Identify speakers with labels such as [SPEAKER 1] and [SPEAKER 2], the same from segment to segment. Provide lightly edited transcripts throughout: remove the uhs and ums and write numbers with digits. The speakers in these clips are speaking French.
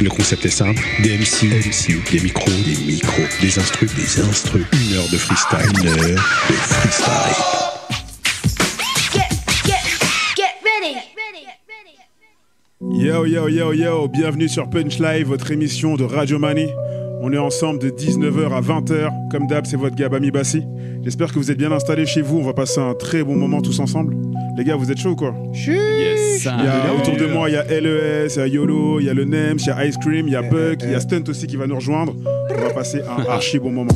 [SPEAKER 1] Le concept est simple, des MC, des micros, des instrus, 1 heure de freestyle,
[SPEAKER 2] Yo, bienvenue sur Punch Live, votre émission de Radio Mani. On est ensemble de 19h à 20h, comme d'hab c'est votre gars Bami Bassi. J'espère que vous êtes bien installés chez vous, on va passer un très bon moment tous ensemble. Les gars, vous êtes chauds ou quoi?
[SPEAKER 3] Yes.
[SPEAKER 2] Autour de moi, il y a LES, il y a YOLO, il y a le Nems, il y a Ice Cream, il y a Buck, il y a Stunt aussi qui va nous rejoindre. On va passer un archi bon moment.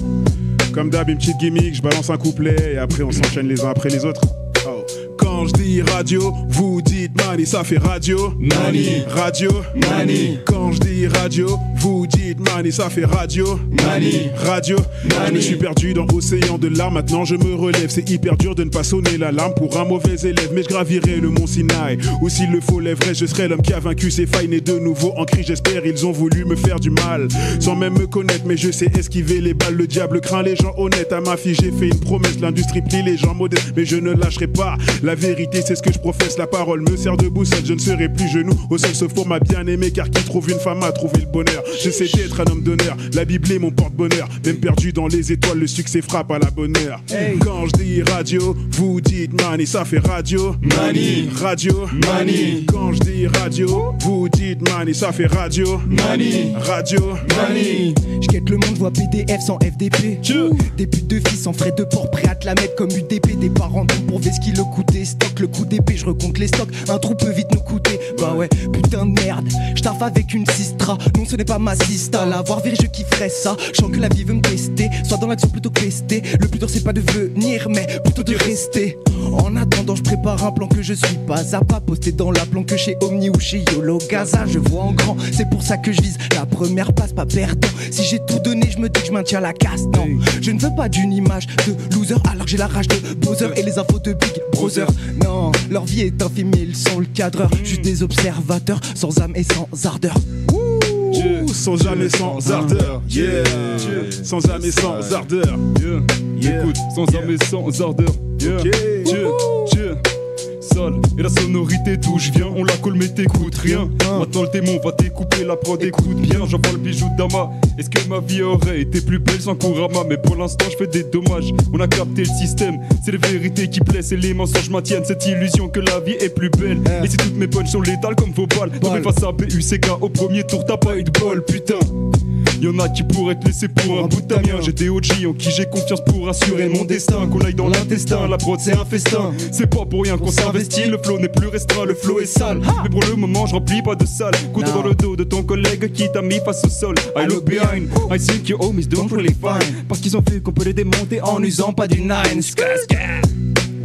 [SPEAKER 2] Comme d'hab, une petite gimmick, je balance un couplet et après on s'enchaîne les uns après les autres. Oh. Quand je dis radio, vous dites Mani, ça fait radio.
[SPEAKER 3] Mani.
[SPEAKER 2] Radio.
[SPEAKER 3] Mani.
[SPEAKER 2] Quand je dis radio, vous dites Mani, ça fait radio.
[SPEAKER 3] Mani.
[SPEAKER 2] Radio.
[SPEAKER 3] Mani.
[SPEAKER 2] Je me suis perdu dans l'océan de larmes, maintenant je me relève. C'est hyper dur de ne pas sonner l'alarme pour un mauvais élève. Mais je gravirai le mont Sinaï, ou s'il le faut lèverai. Je serai l'homme qui a vaincu ses failles, né de nouveau en cri. J'espère ils ont voulu me faire du mal, sans même me connaître. Mais je sais esquiver les balles, le diable craint les gens honnêtes. À ma fille j'ai fait une promesse, l'industrie plie les gens modestes. Mais je ne lâcherai pas, la vérité c'est ce que je professe. La parole me sert de boussole, je ne serai plus genou au sol sauf pour ma bien-aimée. Car qui trouve une femme a trouvé le bonheur. Je sais d'être un homme d'honneur, la Bible est mon porte-bonheur. Même perdu dans les étoiles, le succès frappe à la bonne heure. Hey. Quand je dis radio, vous dites Mani, ça fait radio.
[SPEAKER 3] Mani.
[SPEAKER 2] Radio.
[SPEAKER 3] Mani.
[SPEAKER 2] Quand je dis radio, vous dites Mani, ça fait radio.
[SPEAKER 3] Mani.
[SPEAKER 2] Radio.
[SPEAKER 3] Mani.
[SPEAKER 4] Je quête le monde, vois PDF sans FDP. Des putes de filles sans frais de port, prêts à te la mettre comme UDP. Des parents d'hommes pour Veski le coup des stocks. Le coup d'épée, je recompte les stocks. Un trou peut vite nous coûter. Bah ouais, putain de merde. Je taffe avec une sistra. Non, ce n'est pas ma sista. L'avoir viré, je kifferais ça. Je sens que la vie veut me tester. Soit dans l'action plutôt que pester. Le plus dur, c'est pas de venir, mais plutôt de rester. En attendant, je prépare un plan que je suis pas à pas. Posté dans la planque chez Omni ou chez YOLO Gaza. Je vois en grand, c'est pour ça que je vise la première place, pas perdant. Si j'ai tout donné, je me dis que je maintiens la casse. Non, je ne veux pas d'une image de loser alors que j'ai la rage de Bowser et les infos de Big Brother. Non, leur vie est infime, ils sont le cadreur. Je suis des observateurs, sans âme et sans ardeur.
[SPEAKER 2] Sans âme et sans ardeur. Yeah. Sans âme et sans ardeur.
[SPEAKER 5] Écoute, sans âme et sans ardeur. Sol et la sonorité d'où je viens, on la colle mais t'écoutes rien. Maintenant le démon va découper la prod, écoute bien. J'envoie le bijou d'Ama. Est-ce que ma vie aurait été plus belle sans Kurama? Mais pour l'instant je fais des dommages. On a capté le système, c'est les vérités qui blessent et les mensonges maintiennent cette illusion que la vie est plus belle. Et si toutes mes punches sont létales comme vos balles, tombé face à PUCK au premier tour, t'as pas eu de bol, putain. Y'en a qui pourraient te laisser pour un bout de mien. J'ai des OG en qui j'ai confiance pour assurer mon destin. Qu'on aille dans l'intestin, la prod c'est un festin. C'est pas pour rien qu'on s'investit, le flow n'est plus restreint, le flow est sale. Mais pour le moment je remplis pas de salle. Couteau dans le dos de ton collègue qui t'a mis face au sol. I look behind, I think your homies don't really fine. Parce qu'ils ont vu qu'on peut les démonter en usant pas du 9.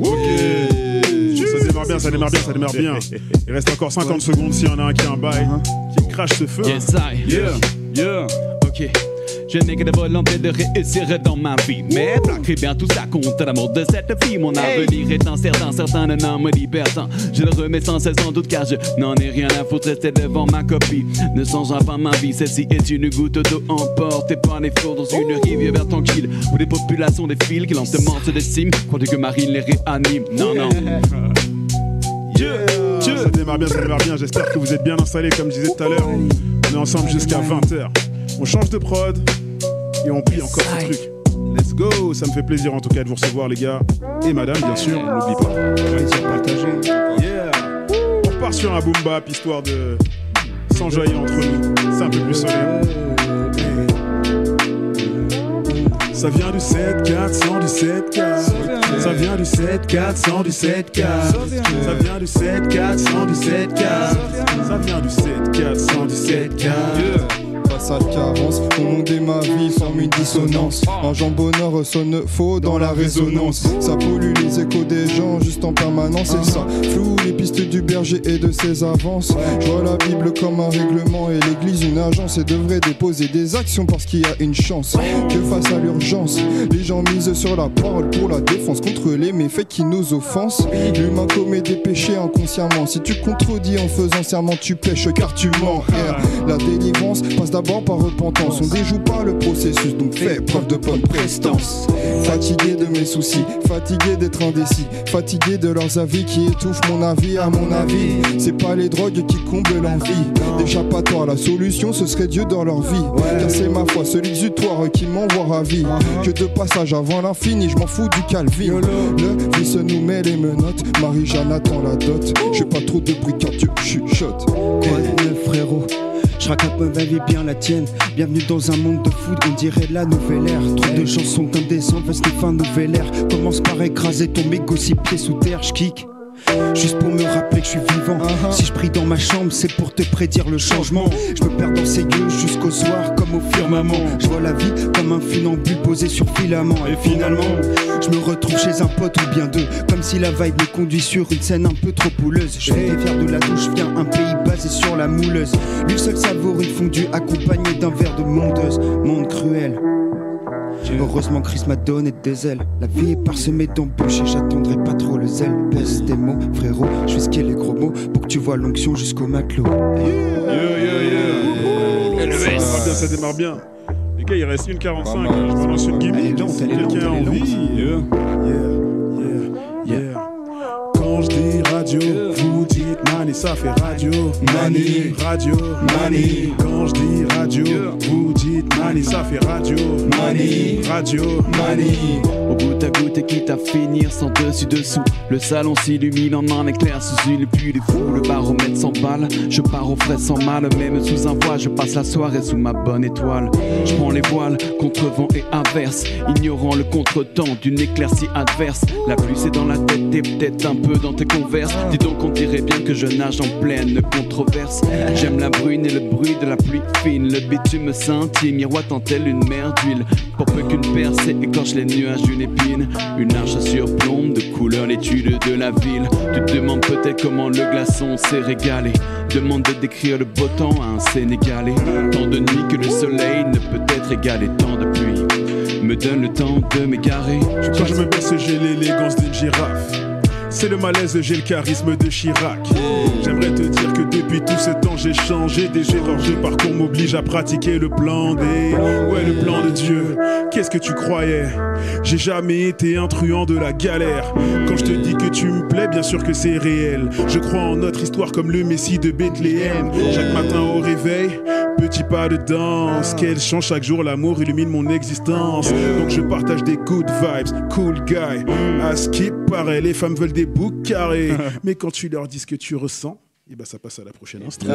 [SPEAKER 2] Ok. Ça démarre bien. Il reste encore 50 secondes s'il y en a un qui a un bail, qui crache ce feu.
[SPEAKER 3] Yes, yeah. Ok. Je n'ai que de volonté de réussir dans ma vie. Mais plaquerai bien tout ça contre l'amour de cette fille. Mon avenir est incertain, certains ne nomment libertin. Je le remets sans cesse en doute car je n'en ai rien à foutre. Rester devant ma copie ne changera pas ma vie. Celle-ci est une goutte d'eau emportée par les flots dans une rivière tranquille où les populations défilent, qui lentement se déciment. Crois-tu que Marine les réanime? Non.
[SPEAKER 2] Ça démarre bien, j'espère que vous êtes bien installés comme je disais tout à l'heure. On est ensemble jusqu'à 20h. On change de prod et on plie encore ce truc. Let's go, ça me fait plaisir en tout cas de vous recevoir les gars. Et madame bien sûr, on n'oublie pas. Plaisir partagé. Yeah. On part sur un boom bap histoire de s'enjailler entre nous. C'est un peu plus solaire. Ça vient du 7-4, du 7-4. Ça vient du 7-4, du 7-4. Ça vient du 7-4, du 7-4. Ça vient du 7-4, du 7-4.
[SPEAKER 6] Sa carence, mon monde et ma vie forment une dissonance. Un jambonneur sonne faux dans la résonance. Ça pollue les échos des gens juste en permanence. Et ça floue les pistes du berger et de ses avances. Je vois la Bible comme un règlement et l'église une agence. Et devrait déposer des actions parce qu'il y a une chance que face à l'urgence, les gens misent sur la parole pour la défense contre les méfaits qui nous offensent. L'humain commet des péchés inconsciemment. Si tu contredis en faisant serment, tu pêches car tu mens. La délivrance passe d'abord vend par repentance. On déjoue pas le processus, donc fais preuve de bonne prestance. Fatigué de mes soucis, fatigué d'être indécis, fatigué de leurs avis qui étouffent mon avis. À mon avis, c'est pas les drogues qui comblent l'envie. D'échappatoire, la solution ce serait Dieu dans leur vie. Car c'est ma foi, ce l'exutoire qui m'envoie ravi. Que de passage avant l'infini, je m'en fous du calvi. Le vice nous met les menottes, Marie-Jeanne attend la dot. J'ai pas trop de bricades, je chuchote.
[SPEAKER 7] Quoi de neuf, frérot? Je raconte ma vie, bien la tienne. Bienvenue dans un monde de food, on dirait la nouvelle ère. Trop de chansons indécentes, va sniffer un nouvel air. Commence par écraser ton mégot 6 pieds sous terre, j'kick. Juste pour me rappeler que je suis vivant. Si je prie dans ma chambre, c'est pour te prédire le changement. Je me perds dans ces gueux jusqu'au soir comme au firmament. Je vois la vie comme un funambule posé sur filament. Et finalement, je me retrouve chez un pote ou bien deux. Comme si la vibe me conduit sur une scène un peu trop pouleuse. Je fais des fiers de la douche, viens un pays basé sur la mouleuse. L'huile seule savourie fondue accompagnée d'un verre de mondeuse. Monde cruel. Heureusement Chris m'a donné des ailes. La vie est parsemée d'embûches et j'attendrai pas trop le zèle. Baisse tes mots, frérot, je vais skier les gros mots pour que tu vois l'onction jusqu'au matelot.
[SPEAKER 2] Ça démarre bien. Les gars, il reste 1h45, je me lance une gimmick. Quelqu'un a envie. Quand je dis radio, vous dites mani, ça fait radio. Mani, radio, mani. Quand je dis radio, vous dites mani, ça fait radio. Mani, radio, mani.
[SPEAKER 3] Au goutte à goutte et quitte à finir sans dessus-dessous. Le salon s'illumine en un éclair sous une pluie de fou. Le baromètre s'emballe, je pars au frais sans mal. Même sous un voile, je passe la soirée sous ma bonne étoile. Je prends les voiles, contre vent et inverse, ignorant le contretemps d'une éclaircie adverse. La pluie c'est dans la tête et peut-être un peu dans tes converses. Dis donc on dirait bien que je nage en pleine controverse. J'aime la brune et le bruit de la pluie fine. Le bitume scintille, miroitant tel une mer d'huile. Pour peu qu'une percée écorche les nuages d'une épine. Une arche surplombe de couleur l'étude de la ville. Tu te demandes peut-être comment le glaçon s'est régalé. Demande de décrire le beau temps à un Sénégalais. Tant de nuit que le soleil ne peut être égalé. Tant de pluie me donne le temps de m'égarer.
[SPEAKER 2] Quand je me baisse, j'ai l'élégance d'une girafe. C'est le malaise, j'ai le charisme de Chirac. J'aimerais te dire que depuis tout ce temps j'ai changé. Des erreurs de parcours m'obligent à pratiquer le plan des... Ouais, le plan de Dieu. Qu'est-ce que tu croyais? J'ai jamais été un truand de la galère. Quand je te dis que tu me plais, bien sûr que c'est réel. Je crois en notre histoire comme le Messie de Bethléem. Chaque matin au réveil, petit pas de danse. Quel chant chaque jour, l'amour illumine mon existence. Donc je partage des good vibes, cool guy. À ce qui paraît, les femmes veulent des boucs carrés. Mais quand tu leur dis ce que tu ressens, et bah ça passe à la prochaine instru.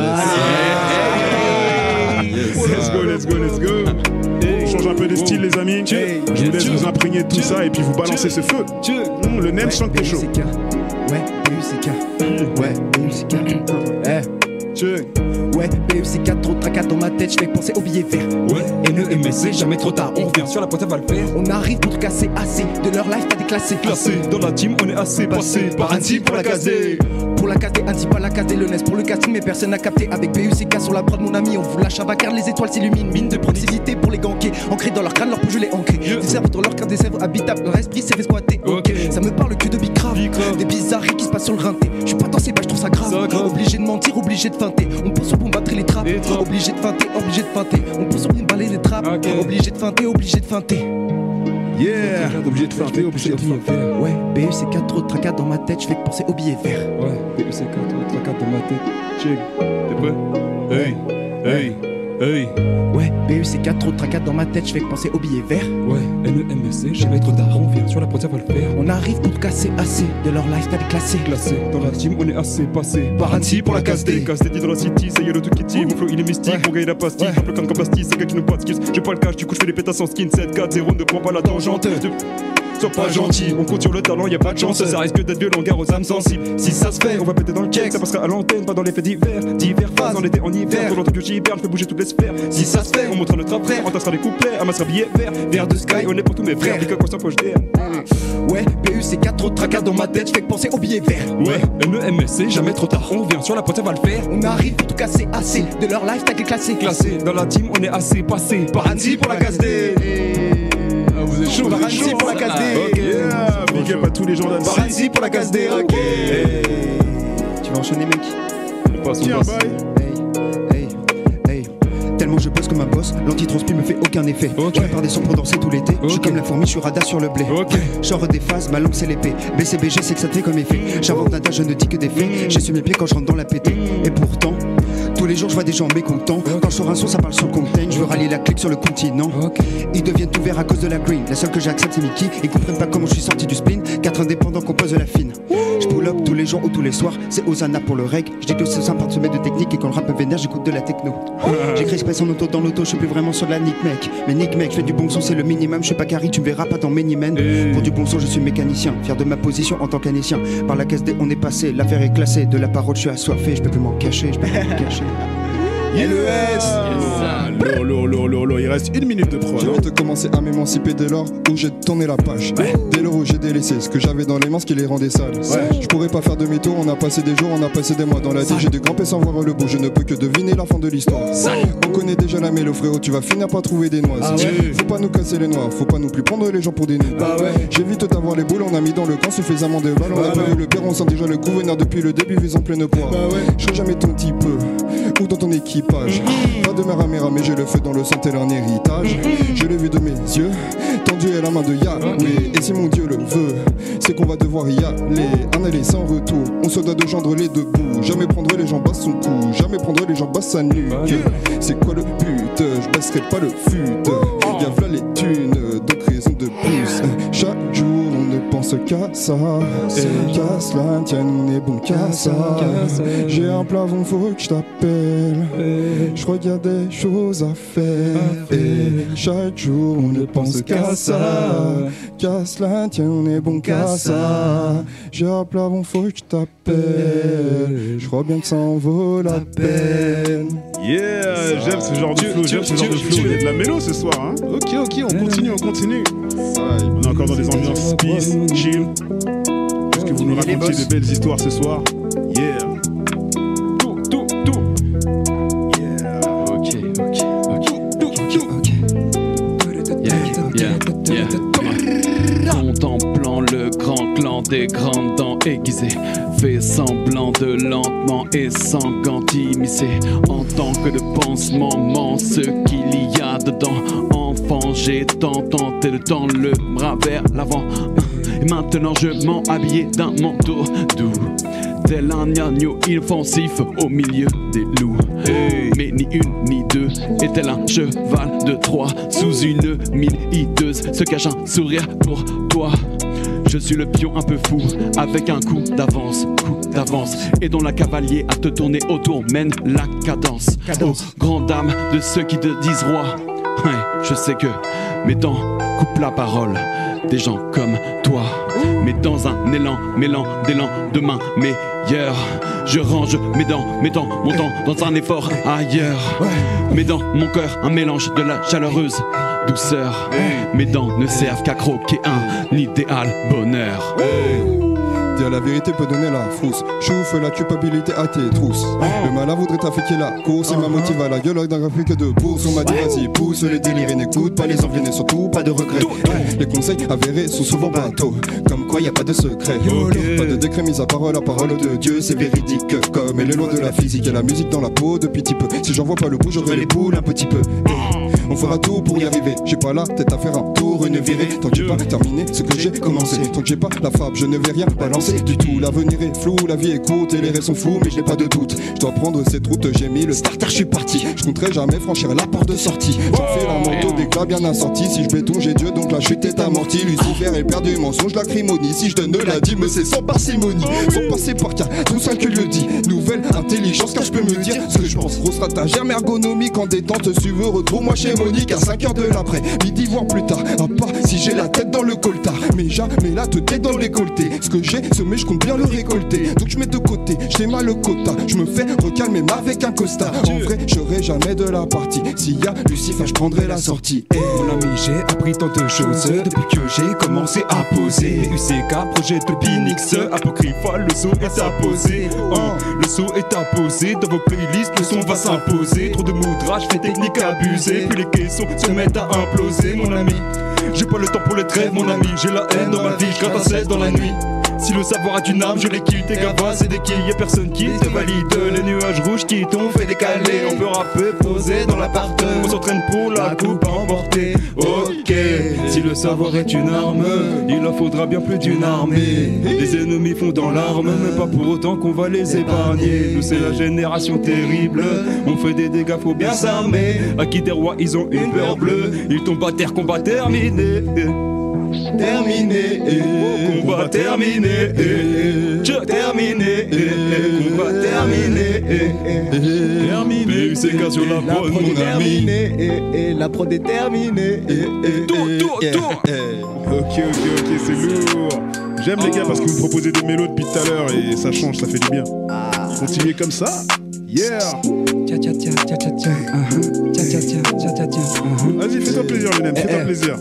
[SPEAKER 2] Let's go. On change un peu de style les amis. Je vous laisse vous imprégner de tout ça et puis vous balancer ce feu. Le nem chante que chaud.
[SPEAKER 4] Ouais, BUCK. Ouais, BUCK. Ouais, BUCK, trop de tracas dans ma tête, je fais penser au billet vert.
[SPEAKER 5] Ouais, NEMSC, jamais trop tard, on revient sur la pointe, ça va le faire.
[SPEAKER 4] On arrive pour te casser assez, de leur life pas déclassé.
[SPEAKER 5] Classé, dans la team, on est assez passé par Anti pour la caser.
[SPEAKER 4] Pour la caser, Anti, pas la caser, le NES pour le casting, mais personne n'a capté. Avec BUCK sur la prod, mon ami, on vous lâche à vacarme, les étoiles s'illuminent. Mine de proximité pour les ganker, ancré dans leur crâne, leur peau je l'ai ancré. Des cerveaux dans leur cœur, des cerveaux habitables, leur esprit s'est fait squatter. Ok, ça me parle que de bicrave, des bizarreries qui se passent sur le rinté. Je suis pas dans ces bails, je trouve ça grave. Obligé de mentir, obligé de feinter. On pose sur pour battre les trappes. Obligé de feinter, obligé de feinter. On pose sur une balai les trappes. Obligé de feinter, obligé de feinter.
[SPEAKER 2] Yeah, obligé de feinter, obligé de feinter.
[SPEAKER 4] Ouais, BUCK, trop de tracas dans ma tête, je fais penser au billet vert.
[SPEAKER 5] Ouais, BUCK, trop de tracas dans ma tête. Check, t'es prêt? Hey.
[SPEAKER 4] Ouais, BUCK, trop de tracas dans ma tête, je fais penser au billet vert.
[SPEAKER 5] Ouais, NEMSC, jamais trop tard, on vient sur la pointe, ça va le faire.
[SPEAKER 4] On arrive pour te casser assez, de leur life pas déclassé.
[SPEAKER 5] Classé, dans la team, on est assez passé par Anti pour la casse D. Casse D dit dans la city, ça y est le tout qui tire. Mon flow il est mystique, pour gagner la pastille. Un peu comme pastille, c'est gars qui nous pas de skills. J'ai pas le cash, du coup je fais des pétasses en skin. 7-4-0, ne prends pas la tangente. Sois pas gentil, on compte sur le talent, y'a pas de chance. Ça risque d'être violent, gare aux âmes sensibles. Si ça se fait, on va péter dans le check. Ça passera à l'antenne, pas dans les faits divers. Divers phases, en été, en hiver. Pour l'entrée que j'hiberne, je fais bouger toutes les sphères. Si ça se fait, on montrera notre après. On tassera les couplets, amassera billets verts. Vers de sky, on est pour tous mes frères. Big conscient poche d'air.
[SPEAKER 4] Ouais, BUCK, trop de tracas dans ma tête, je fais penser au billet vert.
[SPEAKER 5] Ouais, NEMSC, jamais trop tard. On revient sur la pointe, ça va le faire.
[SPEAKER 4] On arrive pour tout casser assez, de leur life t'as déclassé.
[SPEAKER 5] Classé, dans la team, on est assez passé par Anti pour la casse D.
[SPEAKER 2] Vous êtes chaud,
[SPEAKER 4] par Anti pour la casse D.
[SPEAKER 2] Ok, yeah, big up à tous les gens d'Annecy.
[SPEAKER 4] Par Anti pour la casse D, ok. Tu vas enchaîner mec.
[SPEAKER 2] On passe.
[SPEAKER 4] Hey. Tellement
[SPEAKER 7] je bosse comme un boss, l'antitranspi me fait aucun effet. Je prépare des sons pour danser tout l'été. Je suis comme la fourmi, je suis radar sur le blé. Je sors des phases, ma langue c'est l'épée. BCBG c'est que ça te fait comme effet. J'invente nada, je ne dis que des faits. J'ai su mes pieds quand je rentre dans la pété. Et pourtant, tous les jours je vois des gens mécontents. Quand je sors un son, ça parle sur le content. Je veux rallier la clique sur le continent. Ils deviennent tout verts à cause de la green. La seule que j'accepte c'est Mickey. Ils comprennent pas comment je suis sorti du spleen. 4 indépendants composent de la fine. Je pull up tous les jours ou tous les soirs. C'est Osana pour le reg. Je dis que c'est sympa de se mettre de technique. Et quand le rap me vénère, j'écoute de la techno. J'écris express en auto dans l'auto. Je suis plus vraiment sur de la nick mec. Mais nick mec, je fais du bon son, c'est le minimum. Je suis pas carré, tu me verras pas dans Many Men. Pour du bon son, je suis mécanicien. Fier de ma position en tant qu'anécien. Par la caisse D, on est passé. L'affaire est classée. De la parole, je suis assoiffé. Je peux plus m'en cacher. Je peux plus m'en cacher.
[SPEAKER 2] LES Lourd, il reste 1 minute de prod.
[SPEAKER 6] J'ai envie de commencer à m'émanciper dès lors où j'ai tourné la page. Dès lors où j'ai délaissé ce que j'avais dans les mains, ce qui les rendait sales. Je pourrais pas faire demi-tour, on a passé des jours, on a passé des mois dans la vie. J'ai dû grimper sans voir le bout, je ne peux que deviner la fin de l'histoire. On connaît déjà la mélo, frérot, tu vas finir par trouver des noises. Faut pas nous casser les noix, faut pas non plus prendre les gens pour des nuls. J'évite d'avoir les boules, on a mis dans le camp suffisamment de balles. On a pas vu le pire, on sent déjà le coup venir depuis le début, visant pleine poire. Je serai jamais ton petit peu ou dans ton équipage. Pas de mère à mère, mais j'ai le feu dans le sang, tel un héritage. Je l'ai vu de mes yeux, tendu est la main de Yahweh. Et si mon Dieu le veut, c'est qu'on va devoir y aller. Un aller sans retour, on se doit de gendre les deux bouts. Jamais prendre les jambes à son cou, jamais prendre les jambes à sa nuque. C'est quoi le but? Je baisserai pas le fut. Y'a v'là les thunes, d'autres raisons de plus. Chaque jour on ne pense qu'à ça. Qu'à cela, tiens, on est bon qu'à ça. J'ai un plafond, faut que je t'appelle. Je crois qu'il y a des choses à faire. Et chaque jour on ne pense qu'à ça. Qu'à cela, tiens, on est bon qu'à ça. J'ai un plafond, faut que je t'appelle. Je crois bien que ça en vaut la peine.
[SPEAKER 2] Yeah, j'aime ce genre de flow, j'aime ce genre de flow. Il y a de la mélo ce soir, hein. Ok, on continue. On est encore dans des ambiances peace, chill. Est-ce que vous nous racontiez de belles histoires ce soir? Yeah. Tout. Yeah.
[SPEAKER 3] Ok. Yeah. Contemplant le grand clan des grandes dents aiguisées, fait semblant de lentement et sans gants immiscer, en tant que de pansement ment ce qu'il y a dedans. Enfant, j'ai tant tenté de tendre le bras vers l'avant, et maintenant je m'en habillé d'un manteau doux, tel un agneau inoffensif au milieu des loups. Mais ni une ni deux, et tel un cheval de Troie, sous une mine hideuse se cache un sourire pour toi. Je suis le pion un peu fou, avec un coup d'avance, et dont la cavalier à te tourner autour mène la cadence. Aux grandes dames de ceux qui te disent roi, ouais, je sais que mes dents coupent la parole des gens comme toi. Mais dans un élan mêlant d'élan demain meilleur, je range mes dents, mettant mon temps dans un effort ailleurs. Mais dans mon cœur, un mélange de la chaleureuse douceur. Mes dents ne servent qu'à croquer un idéal bonheur.
[SPEAKER 6] Dire la vérité peut donner la frousse. Chouffe la culpabilité à tes trousses. Le malin voudrait trafiquer la course. Il m'a motivé à la gueule d'un graphique de bourse. On m'a dit vas-y pousse les délires et n'écoute pas les envies, surtout pas de regrets. Les conseils avérés sont souvent bateaux, comme quoi y a pas de secret. Pas de décret mis à parole, la parole de Dieu c'est véridique. Comme les lois de la physique et la musique dans la peau depuis petit peu. Si j'en vois pas le bout, j'aurai les boules un petit peu. On fera tout pour y arriver. J'ai pas la tête à faire un tour, une virée. Tant que j'ai pas terminé ce que j'ai commencé. Tant que j'ai pas la fable, je ne vais rien balancer du tout. L'avenir est flou, la vie est courte et les rêves sont fous, mais je n'ai pas de doute. Je dois prendre cette route, j'ai mis le starter, je suis parti. Je compterai jamais franchir la porte de sortie. J'en fais la moto d'éclat bien assorti. Si je béton, j'ai Dieu, donc la chute est amortie. Lucifer est perdu, mensonge, l'acrimonie. Si je donne la dîme, c'est sans parcimonie. Faut passer par cas, tout ça que le dit. Nouvelle intelligence, car je peux me dire ce que je pense. Gros stratagème ergonomique en détente. Si tu veux, retrouve-moi chez Monique à 5h de l'après. Midi, voire plus tard. À part si j'ai la tête dans le coltard. Mais jamais la tête dans le décolleté. Ce que j'ai semé, je compte bien le récolter. Donc je mets de côté, j'ai mal le quota. Je me fais recalmer avec un costard. En vrai, j'aurai jamais de la partie. S'il y a Lucifer, je prendrai la sortie.
[SPEAKER 8] Mon ami, j'ai appris tant de choses depuis que j'ai commencé à poser. UCK projette le Pinix, apocrypha, le saut est apposé. Le saut est apposé, dans vos playlists, le son va s'imposer. Trop de moudrage, fait technique abusée. Puis les caissons se mettent à imploser, mon ami. J'ai pas le temps pour les trêves, mon ami. J'ai la haine dans ma vie, je gratte à 16 dans la nuit. Si le savoir est une arme, je les quitte. Et gava, c'est des quilles, y'a personne qui te valide. Les nuages rouges qui t'ont fait décaler. On peut rapper, poser dans l'appart. On s'entraîne pour la coupe à emporter. Ok, si le savoir est une arme, il en faudra bien plus d'une armée. Les ennemis font dans l'arme, mais pas pour autant qu'on va les épargner. Nous c'est la génération terrible, on fait des dégâts, faut bien s'armer. À qui des rois, ils ont une peur bleue. Ils tombent à terre, combat terminé. Terminé, combat terminé, terminé, combat terminé, terminé. C'est qu'à sur la prod, mon ami.
[SPEAKER 4] La prod est terminée.
[SPEAKER 8] Tour.
[SPEAKER 2] Ok, c'est lourd. J'aime les gars parce que vous proposez des mélos depuis tout à l'heure et ça change, ça fait du bien. Continuez comme ça. Yeah. Vas-y, fais-toi plaisir, Lenem, fais-toi plaisir.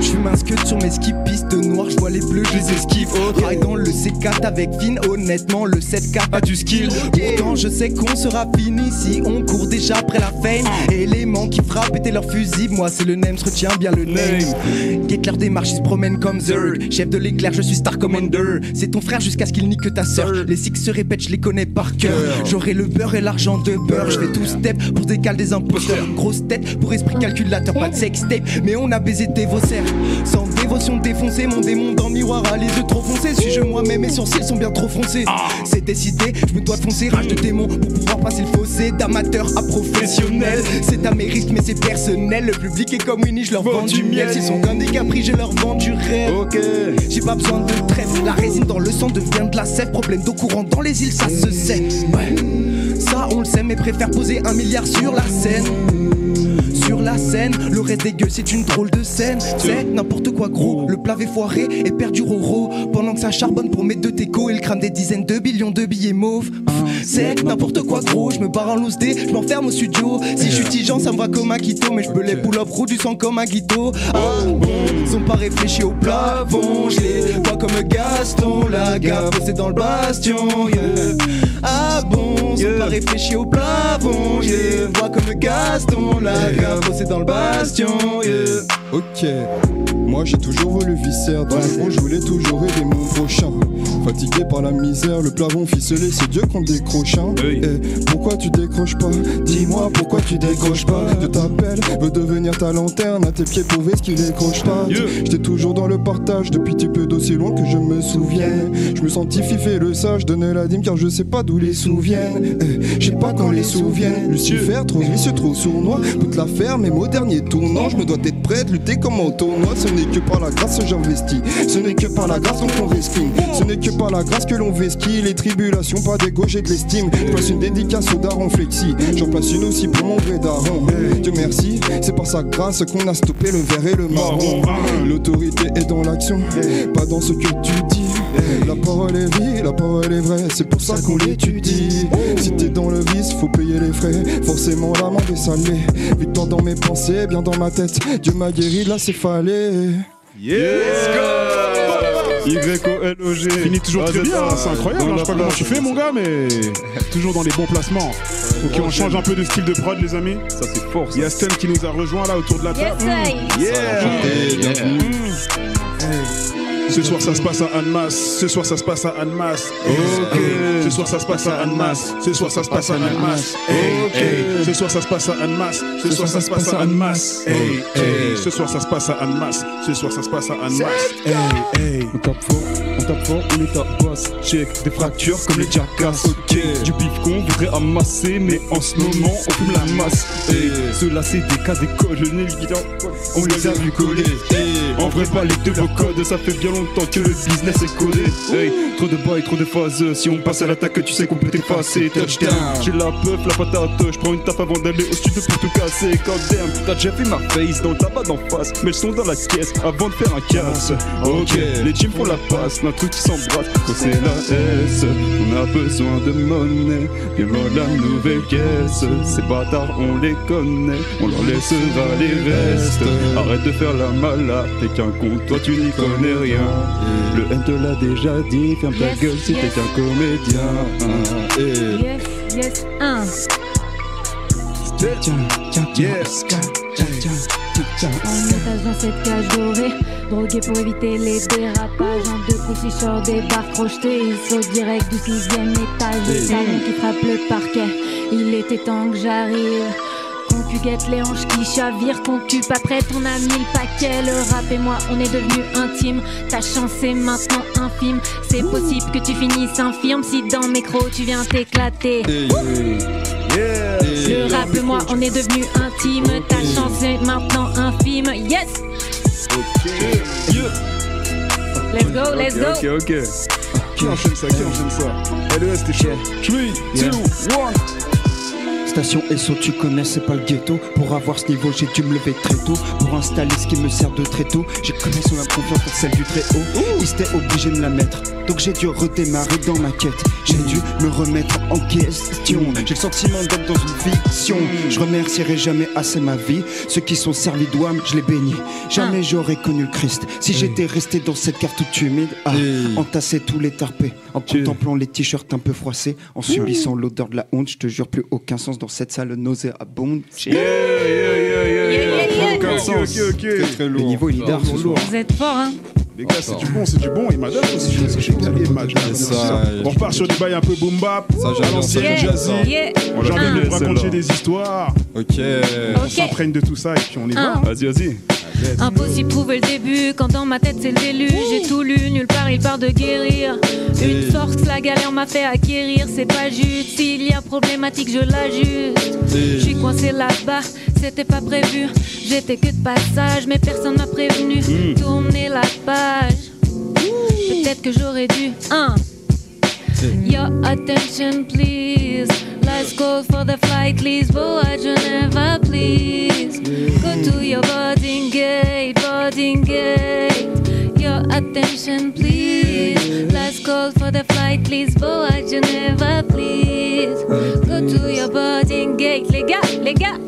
[SPEAKER 4] J'fume un scud sur mes skippistes de noir, j'vois les bleus, je les esquive. Ride dans le C4 avec Finn, honnêtement le 7K a du skill. Pourtant je sais qu'on sera fini si on court déjà après la fame. Éléments qui frappent étaient leurs fusibles, moi c'est le name, je retiens bien le name. Guette leur démarche, ils se promènent comme Zerg. Chef de l'éclair, je suis Star Commander. C'est ton frère jusqu'à ce qu'il nique ta sœur. Les six se répètent, je les connais par cœur. J'aurai le beurre et l'argent de beurre. Je fais tout step pour décaler des imposteurs. Grosse tête pour esprit calculateur, pas de sextape. Mais on a baisé tes faussaires. Sans dévotion défoncée, mon démon dans le miroir a les yeux trop foncés. Suis-je moi-même, mes sourcils sont bien trop foncés. C'est décidé, je me dois de foncer, rage de démon pour pouvoir passer le fossé d'amateur à professionnel. C'est à mes risques mais c'est personnel. Le public est comme Winnie, je leur vends du miel. S'ils sont comme des capris, je leur vends du rêve. J'ai pas besoin de trêve, la résine dans le sang devient de la sève. Problème d'eau courante dans les îles, ça se sait. Ouais, ça on le sait, mais préfère poser 1 milliard sur la scène. Sur la scène, le reste des gueules c'est une drôle de scène. C'est n'importe quoi gros, le plat est foiré et perdu roro. Pendant que ça charbonne pour mettre de teco, il crame des dizaines de billions de billets mauves. C'est n'importe quoi gros, je me barre en loose dé, je m'enferme au studio. Si je suis tigeant ça me va comme un quito, mais je peux les pull-up roux du sang comme un guito. Ils ont pas réfléchi au plafond, je les vois comme Gaston, la gaffe c'est dans le bastion. Ah bon, ils ont pas réfléchi au plafond, je les vois comme Gaston, la gaffe c'est dans le bastion.
[SPEAKER 6] Ok, moi j'ai toujours voulu viscère. Dans le fond je voulais toujours aider mon prochain. Fatigué par la misère, le plafond ficelé, c'est Dieu qu'on décroche hein. Pourquoi tu décroches pas? Dis-moi pourquoi tu décroches pas? Je t'appelle, veux devenir ta lanterne. À tes pieds prouver ce qui décroche pas. J'étais toujours dans le partage depuis petit peu d'aussi loin que je me souvienne. Je me sentis fifé le sage, donnais la dîme car je sais pas d'où les souviennent. Je sais pas quand les souviennent. Lucifer, trop vicieux, trop sournois. Toute la ferme et mon dernier tournant. Je me dois être prêt de lutter comme un tournoi. Ce n'est que par la grâce que j'investis. Ce n'est que par la grâce qu'on reskin. Ce n'est que par la grâce que l'on vesquille. Les tribulations, pas d'égo, j'ai de l'estime. Je place une dédicace au daron flexi. J'en place une aussi pour mon vrai daron. Dieu merci, c'est par sa grâce qu'on a stoppé le vert et le marron. L'autorité est dans l'action, pas dans ce que tu dis. La parole est vie, la parole est vraie, c'est pour ça qu'on l'étudie. Si t'es dans le vice, faut payer les frais. Forcément l'amende est salée. Victoire dans mes pensées, bien dans ma tête. Dieu m'a guéri de la céphalée.
[SPEAKER 2] Let's go.
[SPEAKER 8] YOLOG.
[SPEAKER 2] Finit toujours très bien, c'est incroyable. Je sais pas comment tu fais mon gars, mais toujours dans les bons placements. Ok, on change un peu de style de prod les amis.
[SPEAKER 8] Ça c'est fort.
[SPEAKER 2] Il y a Stan qui nous a rejoint là autour de la table. Ce soir ça se passe à Annemasse. Ce soir ça se passe à Annemasse. Ok. Ce soir ça se passe à Annemasse. Ce soir ça se passe à Annemasse. Ok. Ce soir ça se passe à Annemasse. Ce soir ça se passe à Annemasse. Ce soir ça se passe à Annemasse. Ce soir ça se passe à Annemasse.
[SPEAKER 8] On tape fort, on est ta boss. Check des fractures comme les jackass. Ok. Du bif qu'on voudrait amasser, mais en ce moment on fume la masse. Ceux-là c'est des cas d'école, je n'ai on les a vu coller. En vrai pas les deux vos codes, ça fait bien longtemps que le business est codé. Trop de bails, trop de phases. Si on passe à l'attaque, tu sais qu'on peut t'effacer. Touchdown. J'ai la puff, la patate. Je prends une tape avant d'aller au studio pour tout casser. God damn, t'as déjà fait ma face dans le tabac d'en face. Mais elles sont dans la caisse avant de faire un casse. Ok, les gyms font la passe, un truc qui s'embrasse. Quand c'est la S, on a besoin de monnaie. Viens voir la nouvelle caisse. Ces bâtards, on les connaît. On leur laissera les restes. Arrête de faire la malade. T'es qu'un con, toi tu n'y connais rien. Le M te l'a déjà dit. Ferme ta gueule si t'es qu'un comédien.
[SPEAKER 9] Yes, 1. En otage dans cette cage dorée, drogué pour éviter les dérapages. En deux coups, si sort des barres crochetées, il saute direct du 6e étage. Le salon qui frappe le parquet, il était temps que j'arrive. Quand tu guettes les hanches qui chavirent, qu'on tue pas prête, on a mis le paquet. Le rap et moi, on est devenus intimes. Ta chance est maintenant infime. C'est possible que tu finisses infirme si dans mes crocs tu viens t'éclater. Le rap et moi, on est devenus intimes. Ta chance est maintenant infime. Yes! Let's go, let's go.
[SPEAKER 2] Ok. Qui enchaîne ça? LES, t'es chaud. 3, 2, 1.
[SPEAKER 7] Station SO, tu connais, c'est pas le ghetto. Pour avoir ce niveau, j'ai dû me lever très tôt. Pour installer ce qui me sert de tréteau, j'ai connu son confiance pour celle du très haut. Il s'était obligé de la mettre, donc j'ai dû redémarrer dans ma quête. J'ai dû me remettre en question. J'ai le sentiment d'être dans une fiction. Je remercierai jamais assez ma vie. Ceux qui sont servis d'ouam, je les bénis. Jamais j'aurais connu le Christ si j'étais resté dans cette carte toute humide. Entasser tous les tarpés, en contemplant les t-shirts un peu froissés, en subissant l'odeur de la honte. Je te jure, plus aucun sens dans cette salle nauséabonde.
[SPEAKER 2] Aucun sens.
[SPEAKER 7] Très lourd. Le niveau est leader ce soir.
[SPEAKER 9] Vous êtes fort, hein?
[SPEAKER 2] Les gars, c'est du bon. Et madame aussi, j'ai bien Image. On repart sur des bails un peu boom bap. À l'ancienne, jazzy. J'ai envie de vous raconter des histoires.
[SPEAKER 6] Ok.
[SPEAKER 2] On s'imprègne de tout ça et puis on y va.
[SPEAKER 5] Vas-y.
[SPEAKER 9] Impossible de trouver le début, quand dans ma tête c'est le déluge. J'ai tout lu, nulle part il part de guérir. Une force que la galère m'a fait acquérir. C'est pas juste, s'il y a problématique je l'ajuste. Je suis coincé là-bas, c'était pas prévu. J'étais que de passage, mais personne m'a prévenu. Tourner la page, peut-être que j'aurais dû. Your attention please. Let's go for the flight, please. Voyage Geneva, please. Go to your boarding gate, boarding gate. Your attention please. Let's go for the flight, please. Voyage Geneva, please. Go to your boarding gate. Les gars.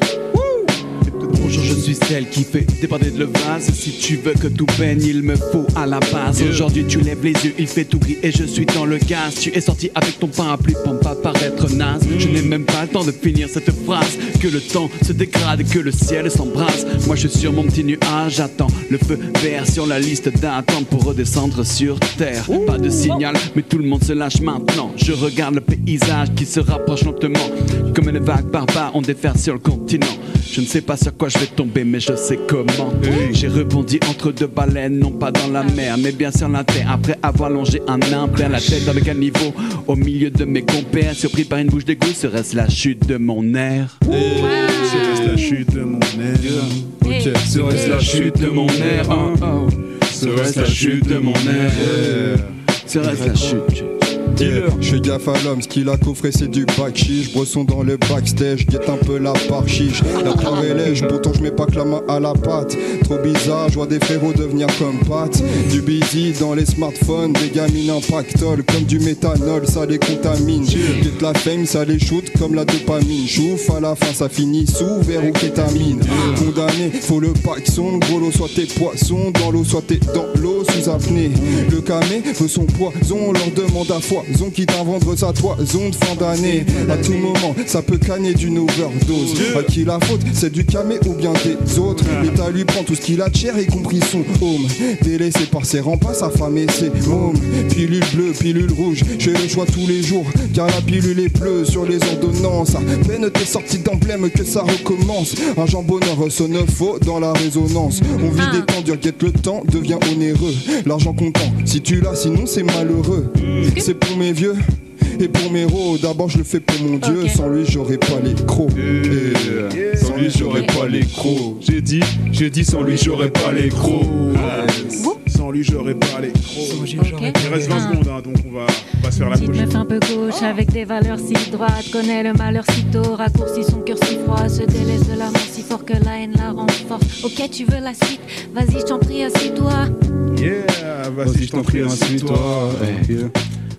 [SPEAKER 3] Bonjour, je suis celle qui fait déborder de le vase. Si tu veux que tout baigne, il me faut à la base. Aujourd'hui tu lèves les yeux, il fait tout gris et je suis dans le gaz. Tu es sorti avec ton parapluie pour ne pas paraître naze. Je n'ai même pas le temps de finir cette phrase. Que le temps se dégrade et que le ciel s'embrase. Moi je suis sur mon petit nuage, j'attends le feu vert sur la liste d'attente pour redescendre sur terre. Pas de signal, mais tout le monde se lâche maintenant. Je regarde le paysage qui se rapproche lentement. Comme une vague barbare, on déferle sur le continent. Je ne sais pas sur quoi je vais tomber, mais je sais comment. J'ai rebondi entre deux baleines, non pas dans la mer, mais bien sur la terre. Après avoir longé un nain plein la tête avec un niveau au milieu de mes compères. Surpris par une bouche d'égout, serait-ce la chute de mon air?
[SPEAKER 2] Serait-ce la chute de mon air?
[SPEAKER 3] Serait-ce la chute de mon air? Serait-ce la chute de mon air? Serait-ce la chute?
[SPEAKER 6] Je fais gaffe à l'homme, ce qu'il a coffré c'est du bac chiche. Bresson dans le backstage, guette un peu la part chiche. La part est lèche, pourtant je mets pas que la main à la pâte. Trop bizarre, je vois des frérots devenir comme Pat. Du busy dans les smartphones, des gamines en pactole. Comme du méthanol, ça les contamine. Guette la fame, ça les shoot comme la dopamine. Chouf, à la fin ça finit sous verre ou kétamine. Condamné, faut le paxon. Gros l'eau, soit tes poissons dans l'eau, soit t'es dans l'eau sous apnée. Le camé veut son poison, on leur demande à foison. Quitte à vendre sa toison de fin d'année. À tout moment, ça peut canner d'une overdose. À qui la faute, c'est du camé ou bien des autres. L'État lui prend tout ce qu'il a de cher, y compris son home. Délaissé par ses remparts, sa femme et ses mômes. Pilule bleue, pilule rouge, j'ai le choix tous les jours. Car la pilule est bleue sur les ordonnances. À peine t'es sorti d'emblème que ça recommence. Un jambonneur sonne faux dans la résonance. On vit des temps durs, guette le temps, devient onéreux. L'argent comptant, si tu l'as, sinon c'est malheureux. C'est pour mes vieux et pour mes héros, d'abord je le fais pour mon Dieu. Sans lui j'aurais pas les crocs.
[SPEAKER 5] Sans lui j'aurais pas les crocs. J'ai dit sans lui j'aurais pas les crocs.
[SPEAKER 2] Sans lui j'aurais pas les crocs. Il reste 20 secondes hein, donc on va se faire la
[SPEAKER 9] Petite meuf un peu gauche avec des valeurs si droites. Connaît le malheur si tôt, raccourcit son cœur si froid. Se délaisse de l'amour si fort que la haine la rend forte. Ok tu veux la suite, vas-y je t'en prie assieds-toi.
[SPEAKER 2] Yeah, vas-y je t'en prie assieds-toi.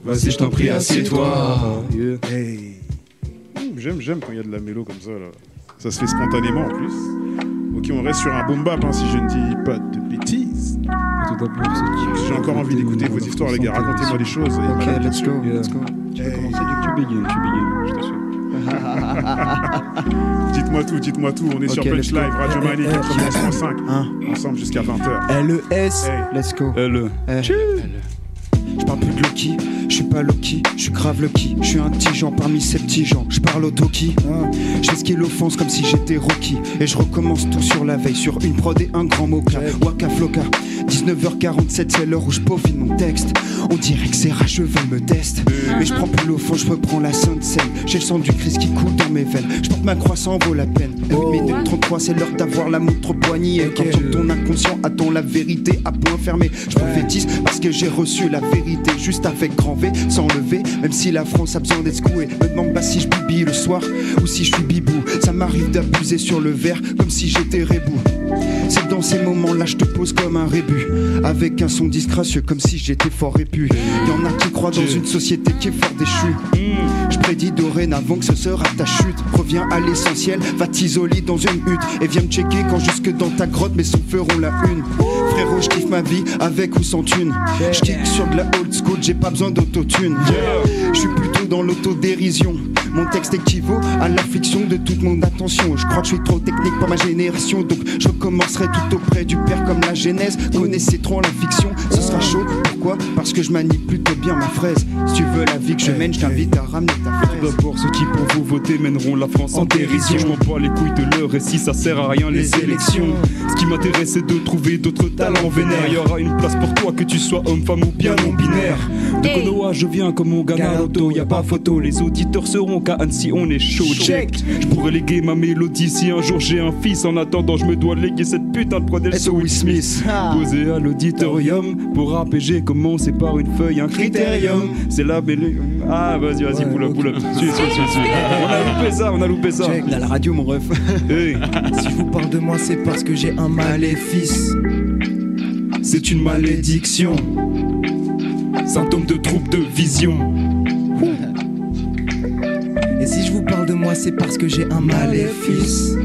[SPEAKER 3] Vas-y, je t'en prie, assieds-toi.
[SPEAKER 2] Hey. J'aime quand il y a de la mélo comme ça, là. Ça se fait spontanément en plus. Ok, on reste sur un boom bap, hein, si je ne dis pas de bêtises. J'ai encore envie d'écouter vos histoires, les gars. Racontez-moi des choses.
[SPEAKER 7] Ok, let's go.
[SPEAKER 3] Tu peux commencer dès que tu bégaines, je t'assure.
[SPEAKER 2] Dites-moi tout, on est sur Punch Live, Radio Mali 91.5, ensemble jusqu'à 20h.
[SPEAKER 4] LES,
[SPEAKER 7] let's go.
[SPEAKER 4] Je parle plus de Loki, je suis pas Loki, je suis grave Loki, je suis un petit Jean parmi ces petits gens, je parle au Toki, j'esquive l'offense comme si j'étais Rocky, et je recommence tout sur la veille, sur une prod et un grand mocha, Waka Floka, 19h47 c'est l'heure où je peaufine mon texte, on dirait que c'est rageux, me teste, mais je prends plus l'offense, je reprends la sainte scène, j'ai le sang du Christ qui coule dans mes veines, je porte ma croissant vaut la peine, 1 minute 33 c'est l'heure d'avoir la montre au poignet, et quand ton inconscient attend la vérité à point fermé, je prophétise parce que j'ai reçu la vérité. Juste avec grand V, sans lever, même si la France a besoin d'être secouée. Me demande pas si je bibille le soir ou si je suis bibou. Ça m'arrive d'abuser sur le verre comme si j'étais rebou. C'est dans ces moments-là je te pose comme un rébut, avec un son disgracieux comme si j'étais fort répu. Y'en a qui croient dans une société qui est fort déchue. Je prédis dorénavant que ce sera ta chute. Reviens à l'essentiel, va t'isoler dans une hutte et viens me checker quand jusque dans ta grotte mes sons feront la une. Frérot, je kiffe ma vie avec ou sans thune. Je kick sur de la old school, j'ai pas besoin d'autotune. Je suis plutôt dans l'autodérision. Mon texte équivaut à la fiction de toute mon attention. Je crois que je suis trop technique pour ma génération, donc je recommencerai tout auprès du père comme la genèse. Connaissez trop la fiction, ce sera chaud. Pourquoi ? Parce que je manie plutôt bien ma fraise. Si tu veux la vie que je mène, je t'invite à ramener ta fraise.
[SPEAKER 5] D'abord, ceux qui pour vous voter mèneront la France en dérision. Je m'en bats les couilles de l'heure et si ça sert à rien les élections. Ce qui m'intéresse c'est de trouver d'autres talents vénères. Il y aura une place pour toi que tu sois homme, femme ou bien non binaire. De Konoha je viens comme mon gars Naruto, y a pas photo. Les auditeurs seront qu'à Annecy on est chaud. Check. Je pourrais léguer ma mélodie si un jour j'ai un fils. En attendant je me dois léguer cette putain de prod Will Smith. Posé à l'auditorium pour rapper j'ai commencé par une feuille, un critérium. C'est la belle. Ah vas-y pull up. Suis. On a loupé ça.
[SPEAKER 4] Check. Là la radio mon ref.
[SPEAKER 5] Hey.
[SPEAKER 4] Si je vous parle de moi c'est parce que j'ai un maléfice.
[SPEAKER 5] C'est une malédiction. Symptôme de trouble de vision.
[SPEAKER 4] Et si je vous parle de moi c'est parce que j'ai un maléfice.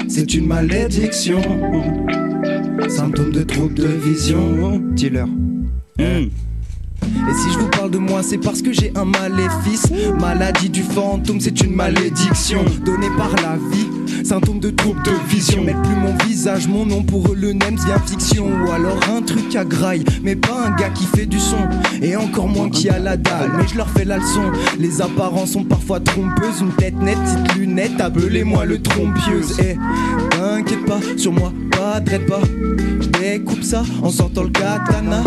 [SPEAKER 4] C'est une malédiction. Symptôme de trouble de vision. Dealer. Et si je vous parle de moi c'est parce que j'ai un maléfice. Maladie du fantôme c'est une malédiction donnée par la vie. Symptôme de trouble de vision. Mettre plus mon visage, mon nom pour eux le NEMS vient fiction. Ou alors un truc à graille, mais pas un gars qui fait du son. Et encore moins qui a la dalle, mais je leur fais la leçon. Les apparences sont parfois trompeuses. Une tête nette, petite lunette, appelez-moi le trompieuse. Eh, t'inquiète pas, sur moi pas de pas. Je découpe ça en sortant le katana.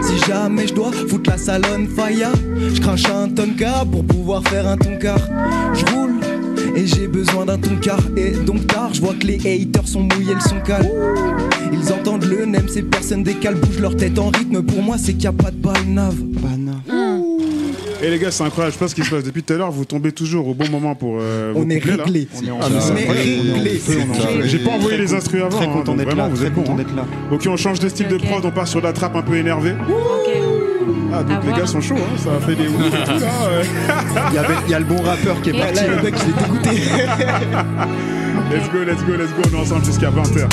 [SPEAKER 4] Si jamais je dois foutre la salle on fire, je crache un tonka pour pouvoir faire un tonkar. Je roule et j'ai besoin d'un tonkar. Et donc tard, je vois que les haters sont mouillés, ils sont calmes. Ils entendent le NEM, ces personnes décalent, bougent leur tête en rythme. Pour moi c'est qu'il n'y a pas de balle nave.
[SPEAKER 2] Et les gars, c'est incroyable, je sais pas ce qui se passe. Depuis tout à l'heure, vous tombez toujours au bon moment pour.
[SPEAKER 4] On est réglé.
[SPEAKER 2] On est réglé. J'ai pas envoyé les instrus avant.
[SPEAKER 7] Très content d'être là. Très content d'être là.
[SPEAKER 2] Ok, on change de style de prod, on part sur la trappe un peu énervée. Ah, donc les gars sont chauds, hein, ça a fait des.
[SPEAKER 7] Il y a le bon rappeur qui est parti.
[SPEAKER 4] Là, le mec, il est dégoûté.
[SPEAKER 2] Let's go, on est ensemble jusqu'à 20h.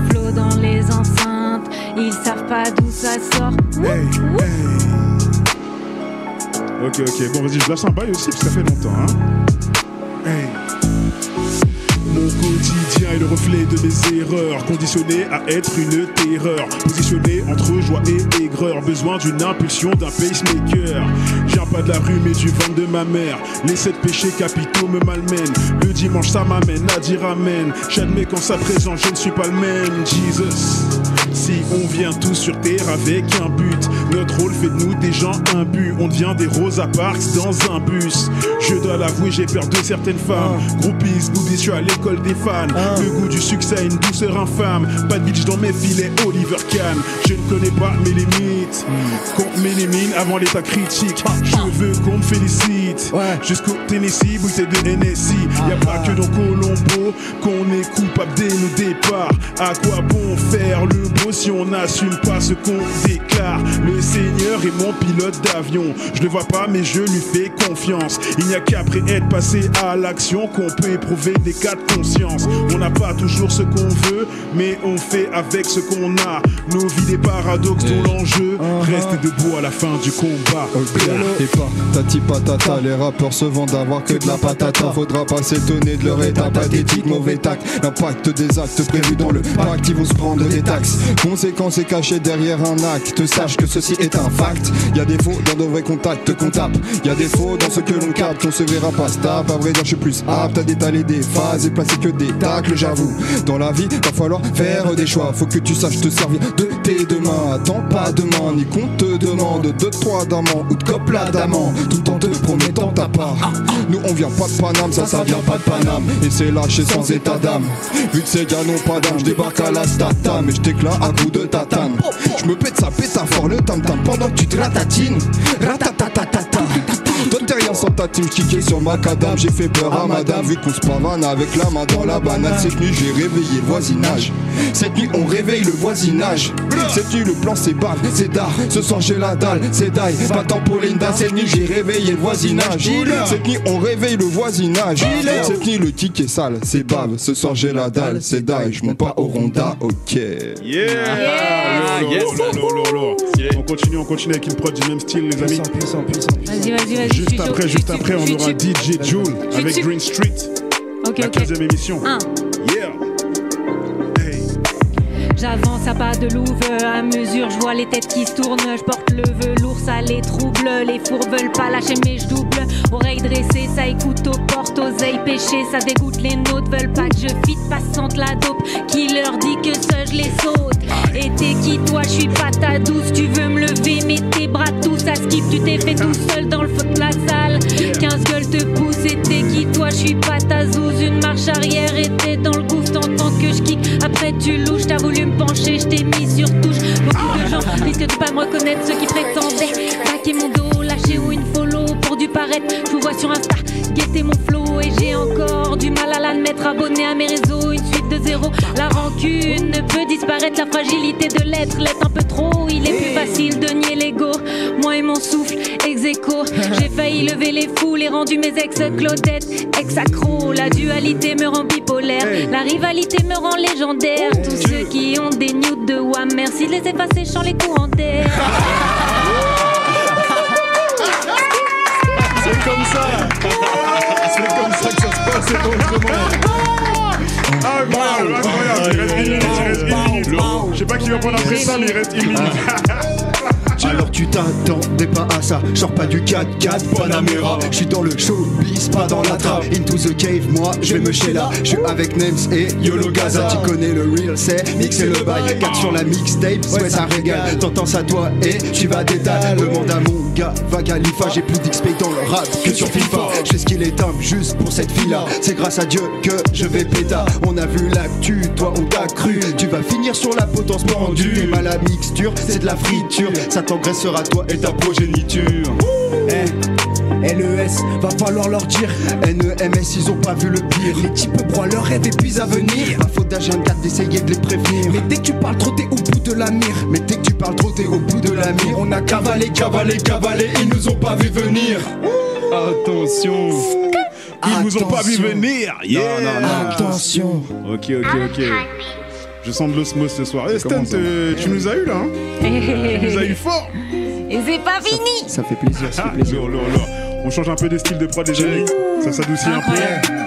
[SPEAKER 9] Flow dans les enceintes, ils savent pas d'où ça sort.
[SPEAKER 2] Ok, bon vas-y, je lâche un bail aussi parce que ça fait longtemps, hein. Mon quotidien est le reflet de mes erreurs, conditionné à être une terreur, positionné entre joie et aigreur, besoin d'une impulsion, d'un pacemaker. Je viens pas de la rue mais du ventre de ma mère. Les 7 péchés capitaux me malmènent. Le dimanche ça m'amène à dire amen. J'admets qu'en sa présence je ne suis pas le même. Jesus. Si on vient tous sur terre avec un but, notre rôle fait de nous des gens imbus. On devient des Rosa Parks dans un bus. Je dois l'avouer, j'ai peur de certaines femmes. Groupies, boobies, je suis à l'école des fans. Le goût du succès a une douceur infâme. Pas de bitch dans mes filets, Oliver Kahn. Je ne connais pas mes limites. Qu'on m'élimine avant l'état critique. Je veux qu'on me félicite. Jusqu'au Tennessee, bouteille de NSI. Y'a pas que dans Colombo qu'on est coupable dès nos départs. À quoi bon faire le beau si on n'assume pas ce qu'on déclare? Le Seigneur est mon pilote d'avion. Je le vois pas mais je lui fais confiance. Il n'y a qu'après être passé à l'action qu'on peut éprouver des cas de conscience. On n'a pas toujours ce qu'on veut, mais on fait avec ce qu'on a. Nos vies des paradoxes dont l'enjeu reste debout à la fin du combat.
[SPEAKER 6] Et pas tati patata, les rappeurs se vendent d'avoir que de la patata. Faudra pas s'étonner de leur état pathétique, mauvais tact. L'impact des actes prévus dans le pacte, ils vont se prendre des taxes. Conséquence est cachée derrière un acte. Sache que ceci est un fact. Y'a des faux dans de vrais contacts qu'on tape. Y'a des faux dans ce que l'on capte. On se verra pas stable. À vrai dire, je suis plus apte à détaler des phases et placer que des tacles, j'avoue. Dans la vie, va falloir faire des choix. Faut que tu saches te servir de tes deux mains. Attends pas demain, ni qu'on te demande de trois d'amant ou de copla d'amant. Tout en te promettant ta part. Nous on vient pas de Paname, ça vient pas de Paname. Et c'est lâché sans état d'âme. Vu que ces gars n'ont pas d'âme, je débarque à la Statam et je t'éclate à coups de tatane. Je me pète ça fort le tam-tam pendant que tu te ratatines. Ratatatatata. Toi t'es rien sans ta team, kické sur ma cadavre. J'ai fait peur à madame, vu qu'on se pavane avec la main dans la banane. Cette nuit j'ai réveillé le voisinage. Cette nuit on réveille le voisinage. Cette nuit le plan c'est bave, c'est d'art. Ce soir j'ai la dalle, c'est d'ail. Pas temps pour Linda, cette nuit j'ai réveillé le voisinage. Cette nuit on réveille le voisinage. Cette nuit le kick est sale, c'est bave. Ce soir j'ai la dalle, c'est d'ail. Je monte pas au Ronda, ok.
[SPEAKER 2] On continue avec une prod du même style, les amis.
[SPEAKER 9] Vas-y.
[SPEAKER 2] Juste après, on aura DJ Jul avec Green Street. La 15e émission. Yeah.
[SPEAKER 9] J'avance à pas de louve, à mesure je vois les têtes qui se tournent. Je porte le velours, ça les trouble. Les fours veulent pas lâcher mais je double. Oreilles dressées, ça écoute aux portes. Oseilles pêchées, ça dégoûte. Les nôtres veulent pas que je fitte, passante la dope. Qui leur dit que ça je les saute. Et t'es qui toi, je suis pas ta douce. Tu veux me lever, mais tes bras tous à skip. Tu t'es fait tout seul dans le feu de la salle. 15 gueules te poussent. Et t'es qui toi, je suis pas ta zouze. Une marche arrière et t'es dans le gouffre. T'entends que je kick, après tu louches. T'as voulu me pencher, je t'ai mis sur touche. Beaucoup de gens risquent de pas me reconnaître. Ceux qui prétendaient craquer mon dos, lâcher ou une follow pour du paraître. Je vous vois sur Insta, guetter mon flow. Et j'ai encore du mal à l'admettre. Abonné à mes réseaux, une suite de zéro. La rancune ne peut disparaître. La fragilité de l'être l'est un peu trop. Il est plus facile de nier l'ego. Moi et mon souffle, ex-écho. J'ai failli lever les foules et rendu mes ex-Claudette. Ex-accro, la dualité me rend bipolaire. La rivalité me rend légendaire. Tous ceux qui ont des nudes de WAM, merci de les effacer, chant les coups en terre.
[SPEAKER 2] C'est comme ça. C'est comme ça que ça se passe, c'est autrement. Incroyable, il reste une minute. Je sais pas qui va prendre après ça, mais il reste une minute.
[SPEAKER 7] Alors tu t'attendais pas à ça, genre pas du 4x4 Panamera. J'suis dans le showbiz, pas dans la trappe. Into the cave, moi j'vais me chez là. J'suis avec Nems et Yolo Gaza. Tu connais le real, c'est mixer le bail. 4 sur la mixtape, ouais ça régale. T'entends ça toi et tu vas détailler. Demande à mon gars, va Khalifa. J'ai plus d'XP dans le rap que sur FIFA. J'sais ce qu'il est homme juste pour cette fille-là. C'est grâce à Dieu que je vais péta. On a vu l'actu, toi on t'a cru. Tu vas finir sur la potence pendue. T'es mal à mixture, c'est de la friture. Ça t'engraissera toi et ta progéniture. LES, va falloir leur dire. NEMS, ils ont pas vu le pire. Les types broient leur rêve et puis à venir. La faute d'agent 4 d'essayer de les prévenir. Mais dès que tu parles trop, t'es au bout de la mire. Mais dès que tu parles trop, t'es au bout de la mire. On a cavalé, ils nous ont pas vu venir.
[SPEAKER 5] Attention.
[SPEAKER 2] Ils vous ont pas vu venir.
[SPEAKER 7] Non. Attention.
[SPEAKER 2] Ok. Je sens de l'osmose ce soir. Stent, tu nous as eu là, hein. Tu nous as eu fort.
[SPEAKER 9] Et c'est pas fini.
[SPEAKER 7] Ça fait plaisir,
[SPEAKER 2] Lourd. On change un peu de style de prod les amis. Ça s'adoucit un peu.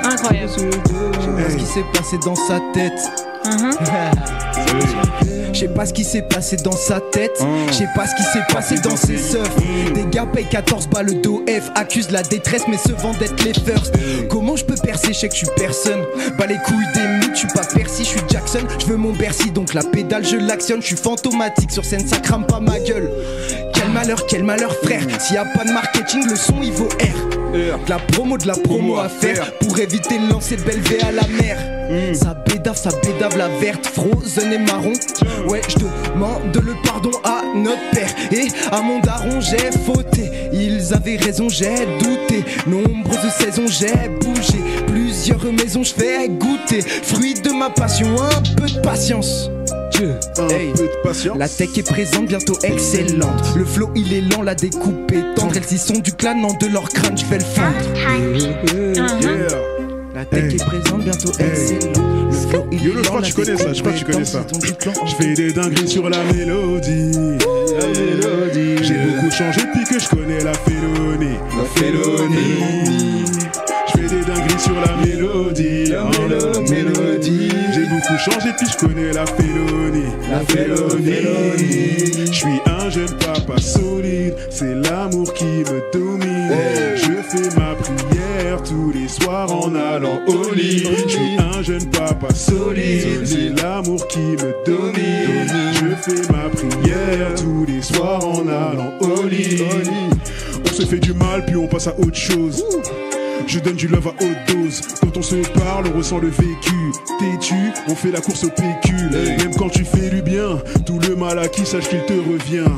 [SPEAKER 9] Incroyable.
[SPEAKER 4] Je sais pas ce qui s'est passé dans sa tête. Je sais pas ce qui s'est passé dans sa tête. Je sais pas ce qui s'est passé dans ses seufs. Des gars payent 14 balles d'OF, accusent la détresse mais se vendent d'être les first. Comment je peux percer, je sais que je suis personne. Bah les couilles des mythes, je suis pas Percy, je suis Jackson. Je veux mon Bercy donc la pédale je l'actionne. Je suis fantomatique sur scène, ça crame pas ma gueule. Quel malheur frère. S'il y a pas de marketing, le son il vaut R. De la promo à faire pour éviter de lancer de belle V à la mer. Ça bédave la verte, frozen et marron. Ouais, je demande le pardon à notre père et à mon daron, j'ai fauté. Ils avaient raison, j'ai douté. Nombreuses saisons, j'ai bougé. Plusieurs maisons, je fais goûter. Fruit de ma passion, un peu de patience.
[SPEAKER 2] Hey. Peu de patience.
[SPEAKER 4] La tech est présente, bientôt excellente. Le flow il est lent, la découpe est tendre. Elles y sont du clan, non de leur crâne, je fais le fond. La tech est présente, bientôt excellente. Le flow
[SPEAKER 2] Yolo, je crois que tu connais ça, Je fais des dingueries sur la mélodie. J'ai beaucoup changé depuis que je connais la félonie. Je fais des dingueries sur la mélodie. J'ai beaucoup changé depuis que je connais la félonie. Je suis un jeune papa solide, c'est l'amour qui me domine. Je fais ma prière tous les soirs en allant au lit. Je suis un jeune papa solide, c'est l'amour qui me domine. Je fais ma prière tous les soirs en allant au lit. On se fait du mal puis on passe à autre chose. Je donne du love à haute dose. Quand on se parle, on ressent le vécu. Têtu, on fait la course au pécule. Même quand tu fais du bien, tout le mal acquis, sache qu'il te revient.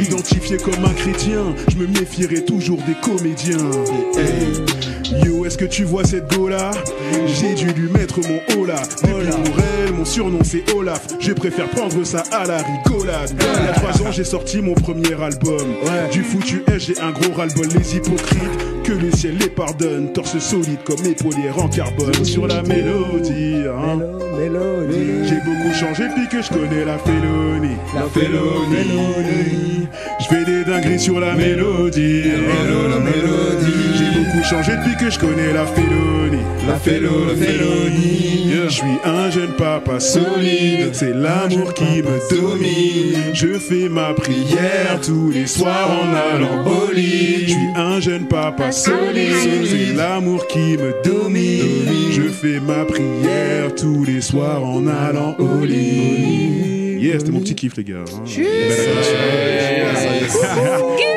[SPEAKER 2] Identifié comme un chrétien, je me méfierai toujours des comédiens. Yo, est-ce que tu vois cette go là? J'ai dû lui mettre mon haut là. Depuis pour elle, mon surnom c'est Olaf. Je préfère prendre ça à la rigolade. Il y a 3 ans, j'ai sorti mon premier album. Du foutu S, j'ai un gros ras-le-bol. Les hypocrites, que le ciel les pardonne. Torse solide comme épaulière en carbone. Sur la mélodie, hein. J'ai beaucoup changé depuis que je connais la félonie. Je fais des dingueries sur la mélodie. J'ai beaucoup changé depuis que je connais la félonie. Je suis un jeune papa solide, c'est l'amour qui me domine. Je fais ma prière tous les soirs en allant au lit. Je suis un jeune papa solide, c'est l'amour qui me domine. Je fais ma prière tous les soirs en allant au lit. Yeah, c'était mon petit kiff les gars.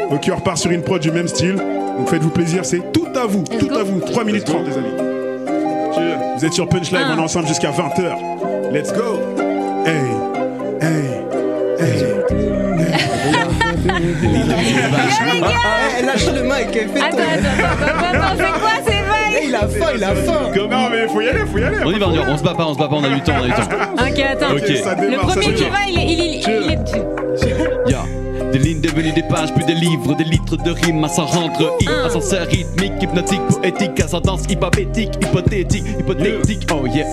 [SPEAKER 2] Ok, on repart sur une prod du même style. Donc faites-vous plaisir, c'est tout à vous. 3 minutes 30 les amis. Vous êtes sur Punch Live, on est ensemble jusqu'à 20h. Let's go. Hey.
[SPEAKER 4] Lâche le mic, elle fait
[SPEAKER 9] Attends, c'est quoi ces vagues?
[SPEAKER 4] Il a faim.
[SPEAKER 2] Non mais faut y aller.
[SPEAKER 3] On y va, on se bat pas, on a du temps.
[SPEAKER 9] Ok, attends. Le premier qui va, il est dessus.
[SPEAKER 3] Yeah. Des lignes devenues des pages, puis des livres, des litres de rimes à s'en rendre. Ascenseur rythmique, hypnotique, poétique, ascendance hypopétique, hypothétique, oh yeah.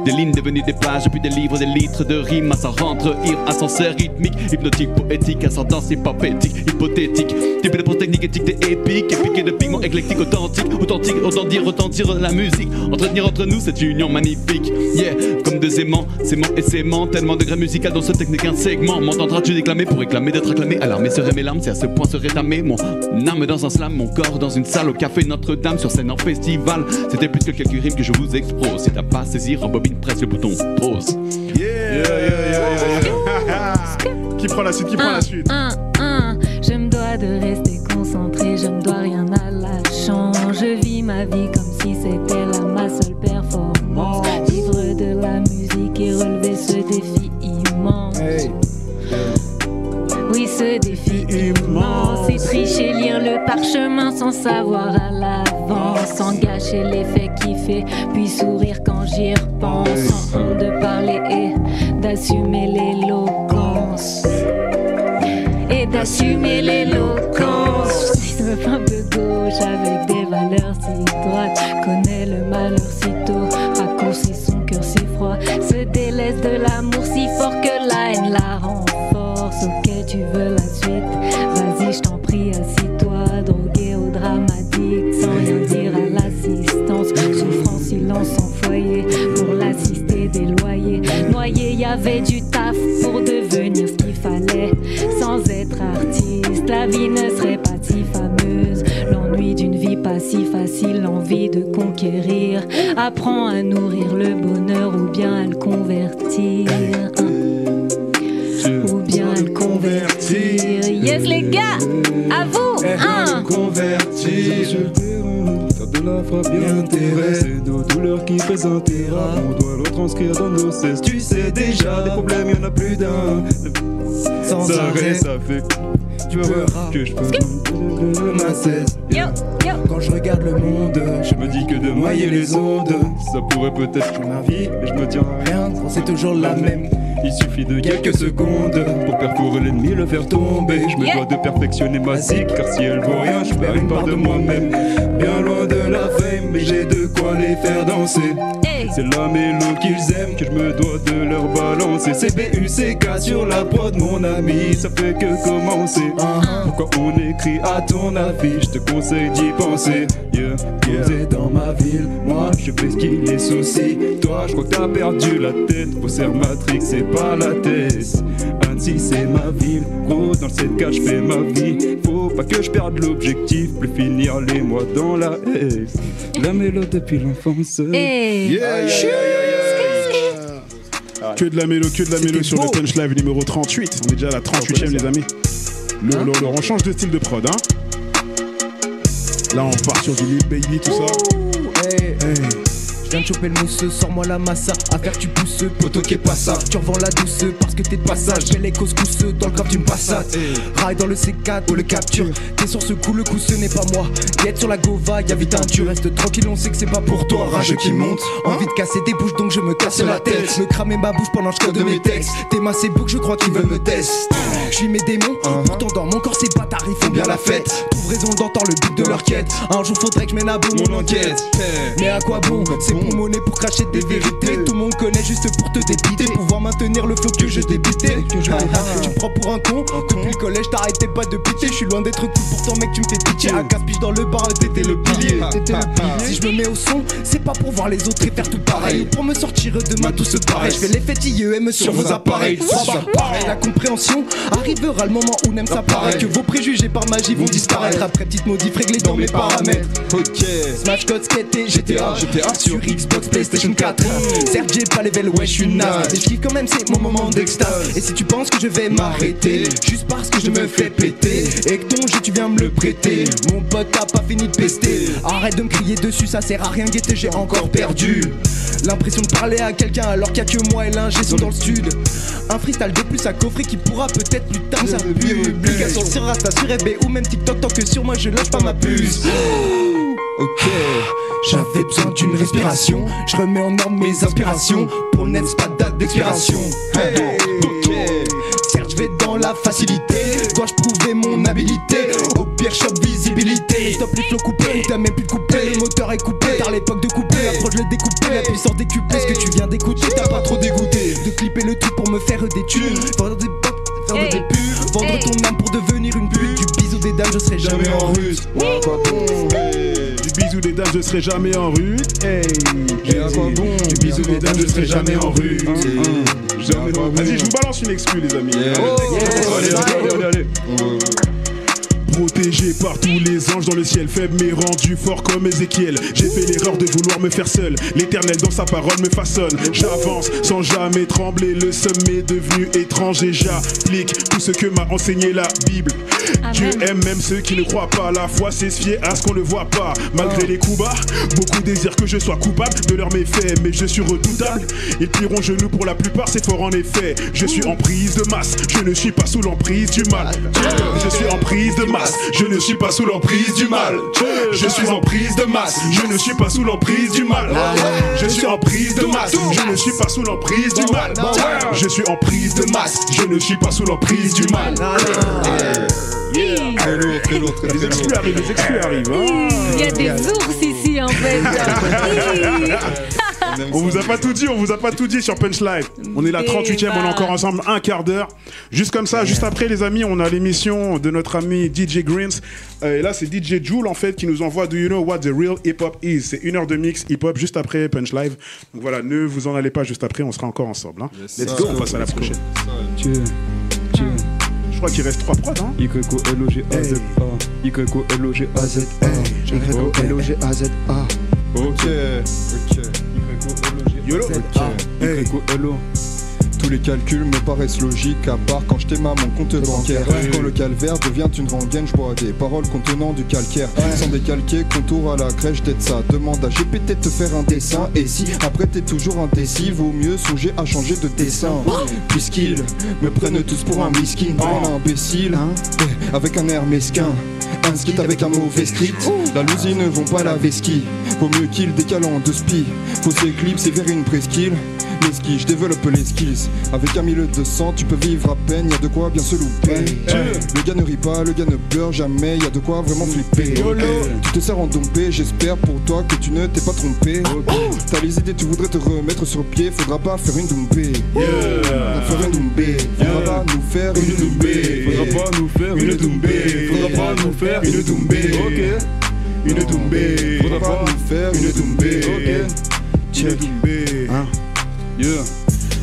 [SPEAKER 3] Des lignes devenues des pages, puis des livres, des litres de rimes à s'en rendre. Ascenseur rythmique, hypnotique, poétique, ascendance hypopétique, hypothétique. Type de pose technique, éthique des épiques, épique et de pigments éclectiques, authentique, autant dire retentir la musique. Entretenir entre nous cette union magnifique. Yeah, comme deux aimants, séments et séments, tellement de grains musicales dans ce technique un segment. M'entendras-tu déclamer pour réclamer d'être acclamé? Alors mes seraient mes larmes, c'est à ce point serait tamé. Mon âme dans un slam, mon corps dans une salle au café Notre-Dame, sur scène en festival. C'était plus que quelques rimes que je vous expose. Si t'as pas à saisir, en bobine presse le bouton pause.
[SPEAKER 2] Qui prend la suite?
[SPEAKER 9] Je me dois de rester concentré, je ne dois rien à la chance. Je vis ma vie comme si c'était là ma seule performance. Vivre de la musique et relever ce défi immense. Oui, ce défi immense, c'est tricher, lire le parchemin sans savoir à l'avance, sans gâcher l'effet qui fait, puis sourire quand j'y repense, sans honte de parler et d'assumer l'éloquence. Un peu gauche avec des valeurs si droites, connaît le malheur si tôt, raccourcit son cœur si froid, se délaisse de l'amour si fort que la haine la renforce. Ok, tu veux la suite, vas-y je t'en prie, assis-toi, drogué au dramatique, sans rien dire à l'assistance, souffrant silence sans foyer, pour l'assister des loyers, noyé y'avait du taf pour devenir ce qu'il fallait, sans être artiste, la vie ne serait pas si fameuse, l'ennui d'une vie pas si facile, l'envie de conquérir, apprends à nourrir le bonheur ou bien à le convertir. Yes les gars, à vous.
[SPEAKER 8] Convertir. Faire de la frappe bien intérêt. C'est nos douleurs qui présentera. On doit retranscrire dans nos cesses. Tu sais déjà, des problèmes y'en a plus d'un. Sans arrêt, ça fait. Tu verras que je peux ma cesse. Quand je regarde le monde, je me dis que de noyer les ondes, ça pourrait peut-être changer ma vie, mais je me tiens à rien, c'est toujours la même. Il suffit de quelques secondes pour perforer l'ennemi, le faire tomber. Je me dois de perfectionner ma zik, car si elle vaut rien, je perds une part de moi-même. Bien loin de la fame, mais j'ai de quoi les faire danser. C'est la mélo qu'ils aiment que je me dois de leur balancer. C'est BUCK sur la prod mon ami, ça fait que commencer. Pourquoi on écrit à ton avis, je te conseille d'y penser. Posé dans ma ville, moi je fais ce qu'il est souci. Toi je crois que t'as perdu la tête, Poser Matrix c'est pas la thèse. Annecy c'est ma ville, gros dans le 7K je fais ma vie. Faut pas que je perde l'objectif, plus finir les mois dans la haisse. La mélodie depuis l'enfance.
[SPEAKER 2] Que de la mélo sur le Punch Live numéro 38. On est déjà à la 38ème les amis. On change de style de prod hein. Là on part sur du Lil Baby tout ça.
[SPEAKER 4] Je viens de choper le mousseux, sors-moi la massa. Affaire tu pousses, poto qui est pas ça. Tu revends la douce parce que t'es de passage. J'ai les causes cousseux dans le grave d'une passate. Raille dans le C4 pour le capture. T'es sur ce coup, le coup ce n'est pas moi. Guette sur la gova, y'a vite un tu restes tranquille, on sait que c'est pas pour toi. Rage qui monte, envie de casser des bouches donc je me casse la tête. Me cramer ma bouche pendant que je code mes textes. T'es massé bouc, je crois qu'ils veulent me tester. Je suis mes démons, pourtant dans mon corps ces bâtards ils font bien la fête. Trouve raison d'entendre le but de leur quête. Un jour faudrait que je mène à bout mon enquête. Mais à quoi bon, c'est bon monnaie pour cracher des vérités. Tout le monde connaît juste pour te débiter. Pouvoir maintenir le flow que j'ai débité. Tu me prends pour un con. Depuis le collège t'arrêtais pas de pitié. Je suis loin d'être cool pourtant mec tu me fais pitié. À casse-piche dans le bar t'étais le pilier. Si je me mets au son c'est pas pour voir les autres et faire tout pareil. Ou pour me sortir de ma douce pareil. Je fais l'effet IEM sur vos appareils. La compréhension arrivera le moment où n'aime ça paraît. Que vos préjugés par magie vont disparaître. Après petite modif réglée dans mes paramètres. Smash Code Skate et GTA sur Xbox PlayStation 4. Sergey pas level ouais je suis naze. Et je kiffe quand même c'est mon moment d'extase. Et si tu penses que je vais m'arrêter juste parce que je me fais péter et que ton jeu tu viens me le prêter, mon pote t'as pas fini de pester. Arrête de me crier dessus ça sert à rien guetter j'ai encore perdu l'impression de parler à quelqu'un alors qu'il y a que moi et l'ingé sont dans le sud. Un freestyle de plus à coffrer qui pourra peut-être plus tard ça publication sur Rasta sur EB ou même TikTok tant que sur moi je lâche pas ma puce. Ok, j'avais besoin d'une respiration. Je remets en ordre mes inspirations. Pour Nens pas de date d'expiration. Ok, certes je vais dans la facilité. Dois-je prouver mon habilité? Au pire shop visibilité. Stop les flots coupés, t'as même plus de coupé. Le moteur est coupé, car l'époque de couper. L'approche le découper, la puissance décuplée. Ce que tu viens d'écouter, t'as pas trop dégoûté de clipper le truc pour me faire des thunes. Vendre des potes, faire des pubs. Vendre ton âme pour devenir une pute. Du bisou des dames, je serai jamais en ruse.
[SPEAKER 2] Du bisou des dames, je serai jamais en rue. Du bisou des dames, je serai jamais en rue. Vas-y, je vous balance une exclu, les amis.
[SPEAKER 8] Allez.
[SPEAKER 2] Protégé par tous les anges dans le ciel, faible mais rendu fort comme Ézéchiel. J'ai fait l'erreur de vouloir me faire seul. L'Éternel dans sa parole me façonne. J'avance sans jamais trembler. Le sommet est devenu étrange et j'applique tout ce que m'a enseigné la Bible. Dieu aime même ceux qui ne croient pas. La foi c'est se fier à ce qu'on ne voit pas. Malgré les coups bas, beaucoup désirent que je sois coupable de leurs méfaits, mais je suis redoutable. Ils plieront genoux pour la plupart, c'est fort en effet. Je suis en prise de masse, je ne suis pas sous l'emprise du mal. Je suis en prise de masse, je ne suis pas sous l'emprise du mal. Je suis en prise de masse, je ne suis pas sous l'emprise du mal. Je suis en prise de masse, je ne suis pas sous l'emprise du mal. Je suis en prise de masse, je ne suis pas sous l'emprise du mal.
[SPEAKER 6] Très lourd.
[SPEAKER 2] Les exclus arrivent.
[SPEAKER 9] Il y a des ours ici en fait.
[SPEAKER 2] On vous a pas tout dit sur Punch Live. On est la 38ème, on est encore ensemble un quart d'heure. Juste comme ça, juste après les amis, on a l'émission de notre ami DJ Greens. Et là c'est DJ Joule en fait qui nous envoie Do You Know What the Real Hip Hop Is. C'est 1 heure de mix hip hop juste après Punch Live. Donc voilà, ne vous en allez pas juste après, on sera encore ensemble. Let's go, on passe à la prochaine. Je crois qu'il reste 3 prods hein.
[SPEAKER 8] YOLOGAZA
[SPEAKER 6] YOLOGAZA. Ok.
[SPEAKER 2] YOLO.
[SPEAKER 8] YOLO.
[SPEAKER 6] Tous les calculs me paraissent logiques, à part quand je t'aimais mon compte bancaire. Quand le calvaire devient une rengaine, je bois des paroles contenant du calcaire. Sans décalquer, contour à la crèche d'être ça. Demande à GPT de te faire un dessin. Et si après t'es toujours indécis, vaut mieux songer à changer de dessin. Puisqu'ils me prennent tous pour un miskin, un imbécile, avec un air mesquin. Un skit avec un mauvais script. La lousine ne vont pas la vesquille. Vaut mieux qu'il décale en 2 spi. Fausse éclipse et vers une presqu'île. Les skis, je développe les skills. Avec 1 200 tu peux vivre à peine, y'a de quoi bien se louper. Le gars ne rit pas, le gars ne pleure jamais, y'a de quoi vraiment flipper. Tu te sers en dompé, j'espère pour toi que tu ne t'es pas trompé. T'as les idées, tu voudrais te remettre sur pied, faudra pas faire une doumbé. Faire une doumbé, faudra pas nous faire une doumbé.
[SPEAKER 5] Faudra pas nous faire une doumbé. Faudra pas nous faire une doumbé. Ok. Une doumbé. Faudra pas nous faire une doumbé. Ok.
[SPEAKER 2] Une doumbé.
[SPEAKER 7] Hein?
[SPEAKER 5] Yeah.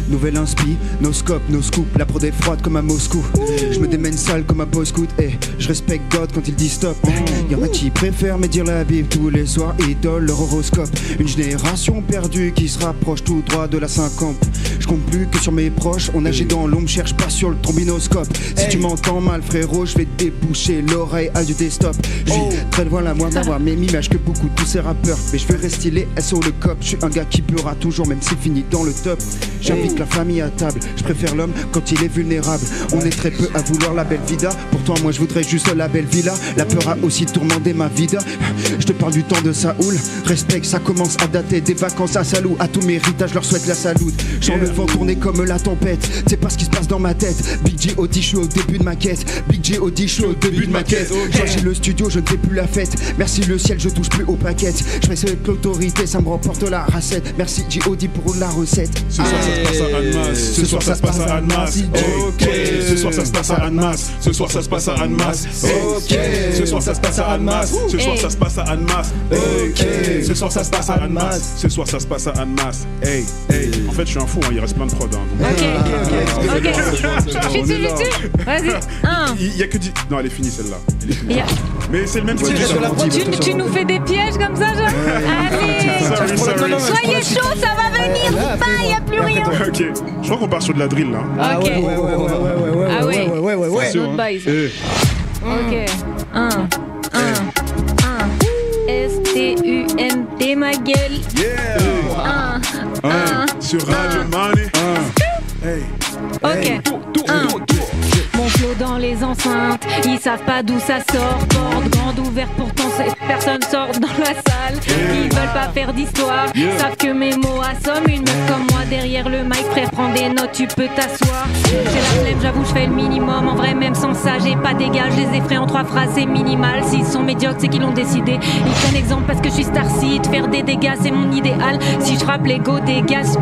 [SPEAKER 7] Nouvelle inspi, no scope, no scoop, la prod est froide comme à Moscou. Je me démène sale comme un post-scout, je respecte God quand il dit stop. Y'en a qui préfèrent me dire la Bible tous les soirs, idole leur horoscope. Une génération perdue qui se rapproche tout droit de la 50. Je compte plus que sur mes proches, on agit dans l'ombre, cherche pas sur le trombinoscope. Si tu m'entends mal frérot, je vais te déboucher l'oreille à du desktop. Je suis très loin la moindre d'avoir mes images que beaucoup de tous ces rappeurs. Mais je veux rester les SO le cop, je suis un gars qui pleura toujours même s'il finit dans le top. J'invite la famille à table, je préfère l'homme quand il est vulnérable. On est très peu à vouloir la belle vida, pourtant moi je voudrais juste la belle villa. La peur a aussi tourmenté ma vida. Je te parle du temps de Saoul, respect ça commence à dater des vacances à Salou. À tous mes héritages je leur souhaite la salute. J'en le vent tourner comme la tempête, c'est pas ce qui se passe dans ma tête. Big G Audi, je suis au début de ma quête. Big G Audi, je suis au début de ma quête. J'ai le studio, je ne fais plus la fête. Merci le ciel, je touche plus aux paquettes. Je fais avec l'autorité, ça me remporte la racette. Merci G Audi pour la recette.
[SPEAKER 2] Ce soir ça se passe à Annemasse. Ce soir ça se passe à Annemasse. Ok. Ce soir ça se passe à Annemasse. Ce soir ça se passe à Annemasse. Ok. Ce soir ça se passe à Annemasse. Ce soir ça se passe à Annemasse. Ok. Ce soir ça se passe à Annemasse. Ce soir ça se passe à Annemasse. Hey, hey. En fait je suis un fou, hein, il reste plein de prod.
[SPEAKER 9] Ok. Je suis dessus. Vas-y.
[SPEAKER 2] Il y a que 10. Non, elle est finie celle-là. Mais c'est le même style.
[SPEAKER 9] Tu nous fais des pièges comme ça, genre. Allez.
[SPEAKER 2] Sorry.
[SPEAKER 9] Soyez chaud, ça va venir. Il n'y a plus rien.
[SPEAKER 2] Ok. Je crois qu'on part sur de la drill là.
[SPEAKER 9] Ok. Ah ouais.
[SPEAKER 2] C'est
[SPEAKER 9] notre base. Ok. STUNT ma gueule.
[SPEAKER 2] Sur Radio Money. Hey.
[SPEAKER 9] Ok. Mon flow dans les enceintes, ils savent pas d'où ça sort. Porte grande ouverte, pourtant personne sort dans la salle. Ils veulent pas faire d'histoire, savent que mes mots assomment. Une meuf comme moi derrière le mic, frère, prends des notes, tu peux t'asseoir. J'ai la flemme, j'avoue, je fais le minimum. En vrai, même sans ça, j'ai pas d'égal. Je les effraie en 3 phrases, c'est minimal. S'ils sont médiocres, c'est qu'ils l'ont décidé. Ils prennent exemple parce que je suis Starseed. Faire des dégâts, c'est mon idéal. Si je frappe l'ego des gaz.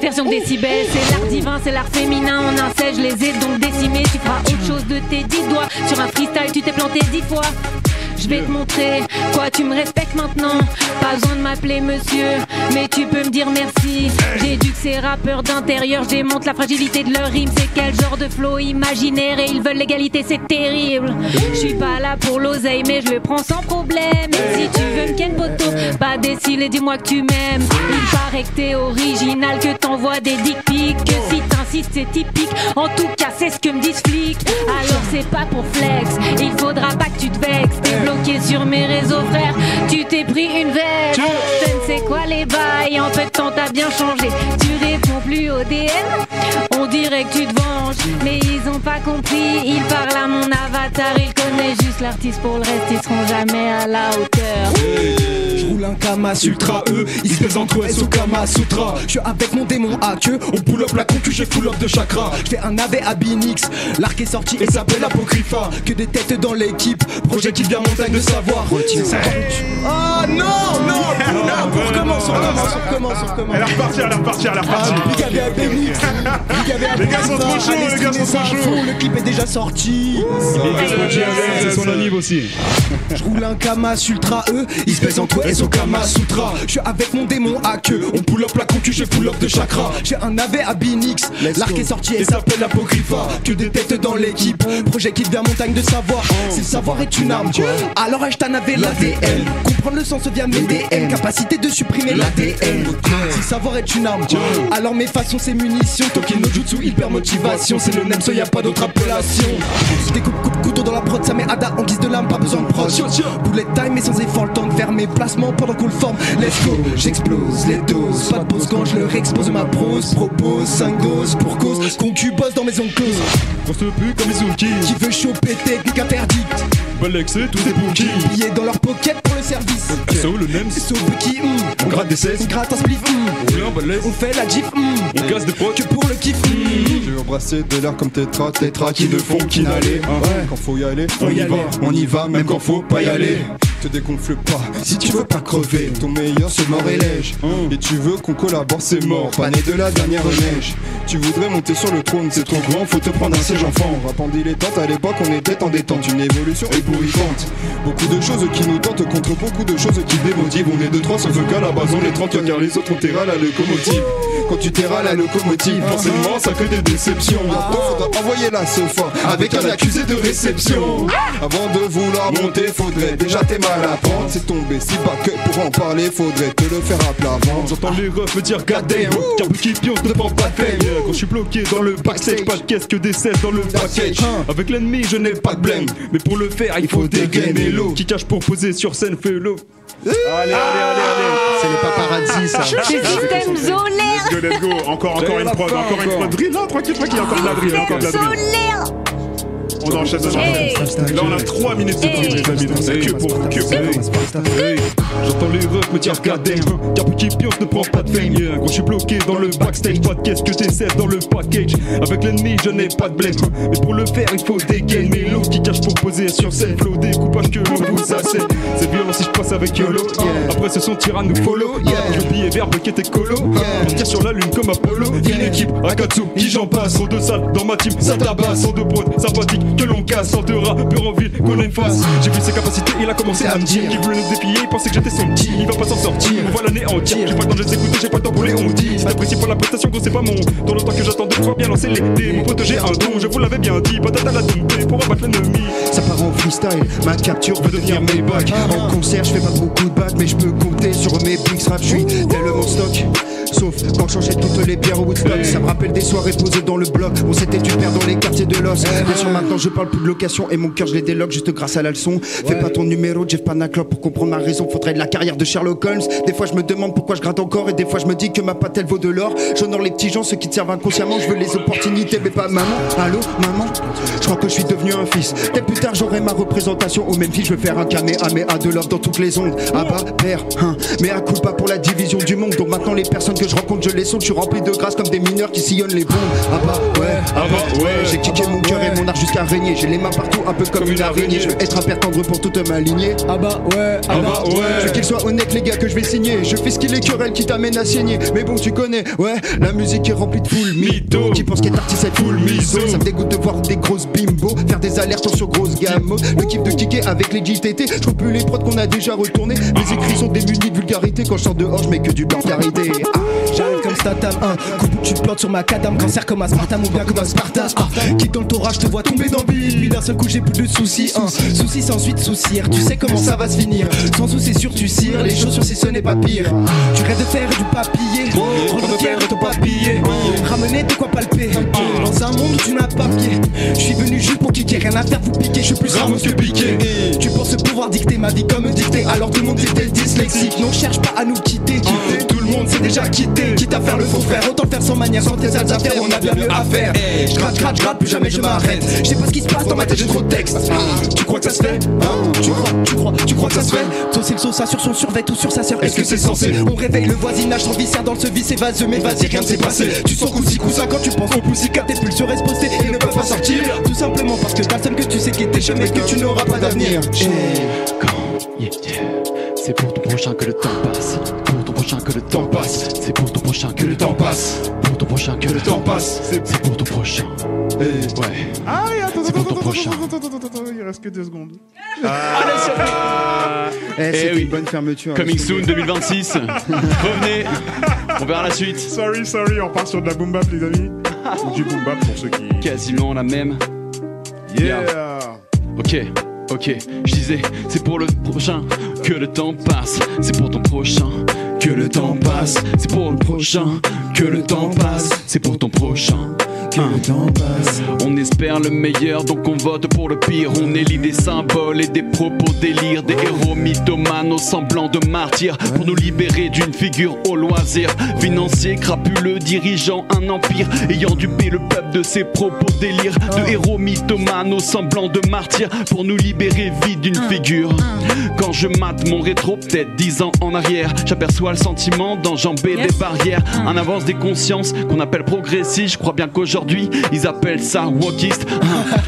[SPEAKER 9] Version décibel, c'est l'art divin, c'est l'art féminin. En un sel, je les ai donc décimés. Tu feras autre chose de tes 10 doigts. Sur un freestyle, tu t'es planté 10 fois. Je vais te montrer quoi, tu me respectes maintenant. Pas besoin de m'appeler monsieur, mais tu peux me dire merci. J'éduque ces rappeurs d'intérieur, je démonte la fragilité de leur rime. C'est quel genre de flow imaginaire et ils veulent l'égalité, c'est terrible. Je suis pas là pour l'oseille, mais je le prends sans problème. Et si tu veux me ken poteau, pas déciler, dis-moi que tu m'aimes. Il paraît que t'es original, que t'envoies des dick pics. Que si t'insistes, c'est typique. En tout cas, c'est ce que me disent flics. Alors c'est pas pour flex, il faudra pas que tu te vexes. Bloqué sur mes réseaux frère, tu t'es pris une veille. Je ne sais quoi les bails, en peu de temps t'as bien changé. Tu réponds plus au DM, on dirait que tu te venges. Mais ils ont pas compris, ils parlent à mon avatar. Ils connaissent juste l'artiste, pour le reste ils seront jamais à la hauteur.
[SPEAKER 4] Je roule un Kamas Ultra ils se pèsent entre eux au Kama Sutra. Je suis avec mon démon à queue, on pull up la concu, j'ai full up de chakra. Je fais un AV à Binix, l'arc est sorti et s'appelle Apocrypha. Que des têtes dans l'équipe, projet qui vient montagne de savoir. Oh non, on recommence.
[SPEAKER 2] Elle est repartie. Les gars sont trop chauds,
[SPEAKER 4] Le clip est déjà sorti.
[SPEAKER 5] C'est son anniv aussi.
[SPEAKER 4] Je roule un Kamas Ultra ils se pèsent entre eux au Kama Sutra. Je suis avec mon démon à queue, on pull up la concu, j'ai full up de chakra. J'ai un AV à Binix, l'arc est sorti et s'appelle Apocrypha. Que des têtes dans l'équipe, projet qui devient montagne de savoir. Si le savoir est une arme, alors achète un AV l'ADN. Comprendre le sens via mes DM, capacité de supprimer l'ADN. Si le savoir est une arme, alors mes façons c'est munitions. Toki no jutsu, hyper motivation, c'est le Nemso, y'a pas d'autre appellation. Découpe couteau dans la prod, ça met Ada en guise de lame, pas besoin de prod. Bullet time mais sans effort, le temps de faire mes placements. pendant qu'on le forme. Let's go, j'explose les doses. Pas de pause quand je leur expose ma prose. Propose 5 doses pour cause. Concu bosse dans mes oncles.
[SPEAKER 5] On se pue comme les Zouki.
[SPEAKER 4] Qui veut choper technique interdite.
[SPEAKER 5] Balex et tous ces bookies.
[SPEAKER 4] Billets dans leur pocket pour le service.
[SPEAKER 5] So le NEMS.
[SPEAKER 4] So qui
[SPEAKER 5] on gratte des 16.
[SPEAKER 4] On gratte un spliff.
[SPEAKER 5] On vient balèze.
[SPEAKER 4] On fait la gif.
[SPEAKER 5] On casse des potes.
[SPEAKER 4] Que pour le kiff.
[SPEAKER 6] Je veux embrasser de l'air comme tétra qui ne font qu'inhaler. Quand faut y aller, on y va, même quand faut pas y aller. Te dégonfle pas, si tu veux pas crever. Ton meilleur c'est mort et lège. Et tu veux qu'on collabore, c'est mort. Pas né de la dernière neige. Tu voudrais monter sur le trône, c'est trop grand, faut te prendre un siège enfant. Rap en dilettante, à l'époque on était en détente. Une évolution ébouriffante. Beaucoup de choses qui nous tentent contre beaucoup de choses qui démotivent. On est 2-3 sauf qu'à la base on est 30 car les autres on terra la locomotive. Quand tu terras la locomotive, forcément ça crée des déceptions. Bientôt faudra envoyer la sofa avec un accusé de réception. Avant de vouloir monter, faudrait déjà t'aimer à la pente. C'est tombé si bas que pour en parler, faudrait te le faire à plat ventre.
[SPEAKER 5] J'entends les refs me dire goddamn, car qui pionce ne prend pas de fame. Quand je suis bloqué dans le backstage, pas de caisse que des 16 dans le package. Avec l'ennemi je n'ai pas de blême, mais pour le faire il faut des gains. Mélo qui cache pour poser sur scène, fais l'eau. Allez.
[SPEAKER 7] C'est les paparazzi ça.
[SPEAKER 9] Système solaire.
[SPEAKER 2] Let's go. Encore une prod drill. Non, tranquille, encore de la drill. On enchaîne. Là on a 3 minutes de drill les amis, donc c'est que pour vous.
[SPEAKER 5] J'entends les refs me dire goddamn, car qui pionce ne prend pas de fame. Quand je suis bloqué dans le backstage, pas de caisse que des 16 dans le package. Avec l'ennemi je n'ai pas de blême, mais pour le faire il faut des gains. Mélo qui cache pour poser sur scène, flow découpage que l'on vous assène. C'est violent si je passe avec YOLO. Après ce son tyran nous follow. Le billet verbe qui était colo. On tire sur la lune comme Apollo. Une équipe, Akatsu, qui j'en passe. Trop de salles dans ma team, ça tabasse. Sans de prod, sympathique, que l'on casse. Sans de rappeur en ville, qu'on efface. J'ai vu ses capacités, il a commencé à me dire qu'il voulait nous défier, il pensait que j'étais son petit. Il va pas s'en sortir, on va l'anéantir. J'ai pas le temps de les écouter, j'ai pas le temps pour les on dit. Si t'apprécies pas la prestation, gros c'est pas mon. Dans le temps que j'attends de pouvoir bien lancer les dés. Mon pote j'ai un don, je vous l'avais bien dit. Patate à la dompée pour abattre l'ennemi.
[SPEAKER 7] Ça part en freestyle, ma capture veut devenir Maybach. En concert je fais pas beaucoup de bacs, mais je peux compter sur mes big rap. Je suis tellement stock. Sauf quand je changeais toutes les bières au Woodstock. Ça me rappelle des soirées posées dans le bloc. On s'était du père dans les quartiers de l'os. Bien sûr maintenant je parle plus de location et mon cœur je les déloque juste grâce à la leçon. Fais pas ton numéro Jeff Panaclop pour comprendre ma raison. Faudrait de la carrière de Sherlock Holmes. Des fois je me demande pourquoi je gratte encore. Et des fois je me dis que ma patte elle vaut de l'or. J'honore les petits gens, ceux qui te servent inconsciemment. Je veux les opportunités mais pas maman. Allô maman, je crois que je suis devenu un fils. Peut-être plus tard j'aurai ma représentation. Au même fil je veux faire un kamehameha de l'or dans toutes les ondes. Ah bah père, mais à coup pas pour la division du monde. Donc maintenant les personnes que je rencontre je les sonde. Je suis rempli de grâce comme des mineurs qui sillonnent les bombes. Ah bah ouais. J'ai kické mon cœur et mon art jusqu'à régner. J'ai les mains partout un peu comme une araignée. Je veux être un père tendre pour toute ma lignée. Ah bah ouais. Je veux qu'ils soient honnêtes les gars que je vais signer. Je fais ce qu'il est querelle qui t'amène à saigner. Mais bon tu connais, ouais, la musique est remplie de full mytho. Qui pense qu'être artiste c'est full miso. Ça me dégoûte de voir des grosses bimbos faire des alertes sur grosses gammes. Le kiff de kicker avec les JTT. Je trouve plus les prods qu'on a déjà retournés. Mes écrits sont démunis de vulgarité. Quand je sors dehors je mets que du vulgarité.
[SPEAKER 4] J'arrive comme Statam, coup de tu plantes sur ma cadame, cancer comme un Spartam ou bien comme un Sparta. Kick dans le thorax, je te vois tomber dans le bide. Puis d'un seul coup j'ai plus de soucis. Soucis sans suite soucir, tu sais comment ça va se finir. Sans sous c'est sûr tu cires, les choses sur si ce n'est pas pire. Tu rêves de faire du papier, rendre fier de ton papier. Ramener de quoi palper, dans un monde où tu n'as pas pied. Je suis venu juste pour kicker, rien à faire vous piquer. Je suis plus Ramos que piqué. Tu penses pouvoir dicter ma vie comme dicter, alors tout le monde était dyslexique. Non cherche pas à nous quitter, tout le monde s'est déjà quitté. Quitte à faire le faux frère, autant le faire sans manière, sans tes sales affaires, on a bien mieux à faire. Je gratte, plus jamais je m'arrête. Je sais pas ce qui se passe dans ma tête, j'ai trop de texte. Tu crois que ça se fait? Tu crois que ça se fait? Saucer le sauce sur son survêt ou sur sa sœur, est-ce que c'est censé? On réveille le voisinage sans viscère dans le sevice et vaseux, mais vas-y rien ne s'est passé. Tu sens coup-ci coup-ça quand tu penses au poussicat, tes pulses restent postées et ne peuvent pas sortir. Tout simplement parce que t'as le seum que tu sais qu'il était chemin, que tu n'auras pas d'avenir.
[SPEAKER 3] C'est pour ton prochain que le temps passe. Pour ton prochain que le temps passe. C'est pour ton prochain que le temps passe. Pour ton prochain que le temps passe. C'est pour ton prochain. Ouais.
[SPEAKER 2] Ah oui, attends, il reste que 2 secondes.
[SPEAKER 7] C'est une bonne fermeture.
[SPEAKER 3] Coming soon 2026. Revenez. On verra la suite.
[SPEAKER 2] Sorry, on part sur de la boom bap les amis. Ou du boom bap pour ceux qui...
[SPEAKER 3] Quasiment la même.
[SPEAKER 2] Yeah.
[SPEAKER 3] Ok, je disais, c'est pour le prochain que le temps passe. C'est pour ton prochain que le temps passe. C'est pour le prochain que le temps passe. C'est pour ton prochain
[SPEAKER 4] que le temps passe.
[SPEAKER 3] On espère le meilleur, donc on vote pour le pire. On élit des symboles et des propos délire, des héros mythomanes au semblant de martyrs, pour nous libérer d'une figure au loisir. Financier, crapuleux, dirigeant un empire, ayant dupé le peuple de ses propos délire. De héros mythomanes au semblant de martyrs, pour nous libérer vite d'une figure. Quand je mate mon rétro, peut-être 10 ans en arrière, j'aperçois le sentiment d'enjamber des barrières. Un avance des consciences qu'on appelle progressiste. Je crois bien qu'aujourd'hui ils appellent ça wokiste.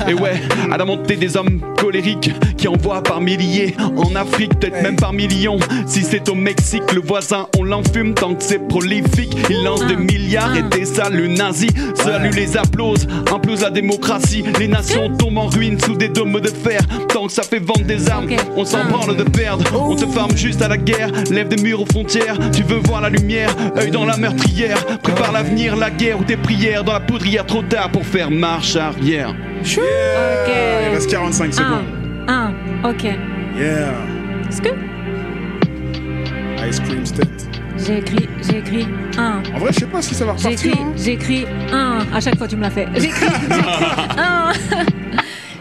[SPEAKER 3] Et ouais, à la montée des hommes colériques qui envoient par milliers en Afrique, peut-être même par millions. Si c'est au Mexique, le voisin on l'enfume tant que c'est prolifique. Il lance des milliards et des saluts nazis. Salut les applauses, implose la démocratie. Les nations tombent en ruine sous des dômes de fer. Tant que ça fait vendre des armes, on s'en branle de perdre. On te ferme juste à la guerre, lève des murs aux frontières. Tu veux voir la lumière, œil dans la meurtrière. Prépare l'avenir, la guerre ou tes prières. Dans la poudrière, trop tard pour faire marche arrière.
[SPEAKER 9] Ok.
[SPEAKER 2] Il reste 45 secondes.
[SPEAKER 9] Ok.
[SPEAKER 2] Yeah.
[SPEAKER 9] Est-ce que
[SPEAKER 2] Ice Cream State.
[SPEAKER 9] j'ai écrit un.
[SPEAKER 2] En vrai, je sais pas si ça va repartir.
[SPEAKER 9] J'écris un. À chaque fois, tu me l'as fait. J'écris un.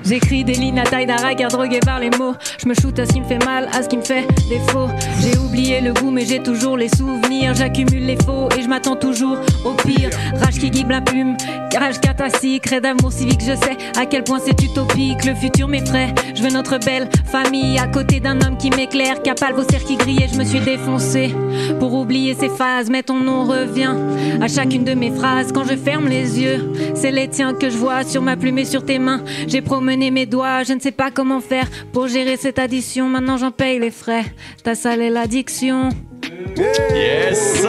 [SPEAKER 9] J'écris des lignes à taille d'un ragueur drogué par les mots. Je me shoot à ce qui me fait mal, à ce qui me fait défaut. J'ai oublié le goût mais j'ai toujours les souvenirs. J'accumule les faux et je m'attends toujours au pire. Rage qui guibe la plume, rage catastrophique. Rêve d'amour civique, je sais à quel point c'est utopique. Le futur m'effraie, je veux notre belle famille à côté d'un homme qui m'éclaire. Capal vos cerfs qui grillaient, je me suis défoncé pour oublier ces phases, mais ton nom revient à chacune de mes phrases. Quand je ferme les yeux, c'est les tiens que je vois sur ma plume et sur tes mains. J'ai promené mes doigts, je ne sais pas comment faire pour gérer cette addition. Maintenant j'en paye les frais. T'as salé l'addiction.
[SPEAKER 3] Yes,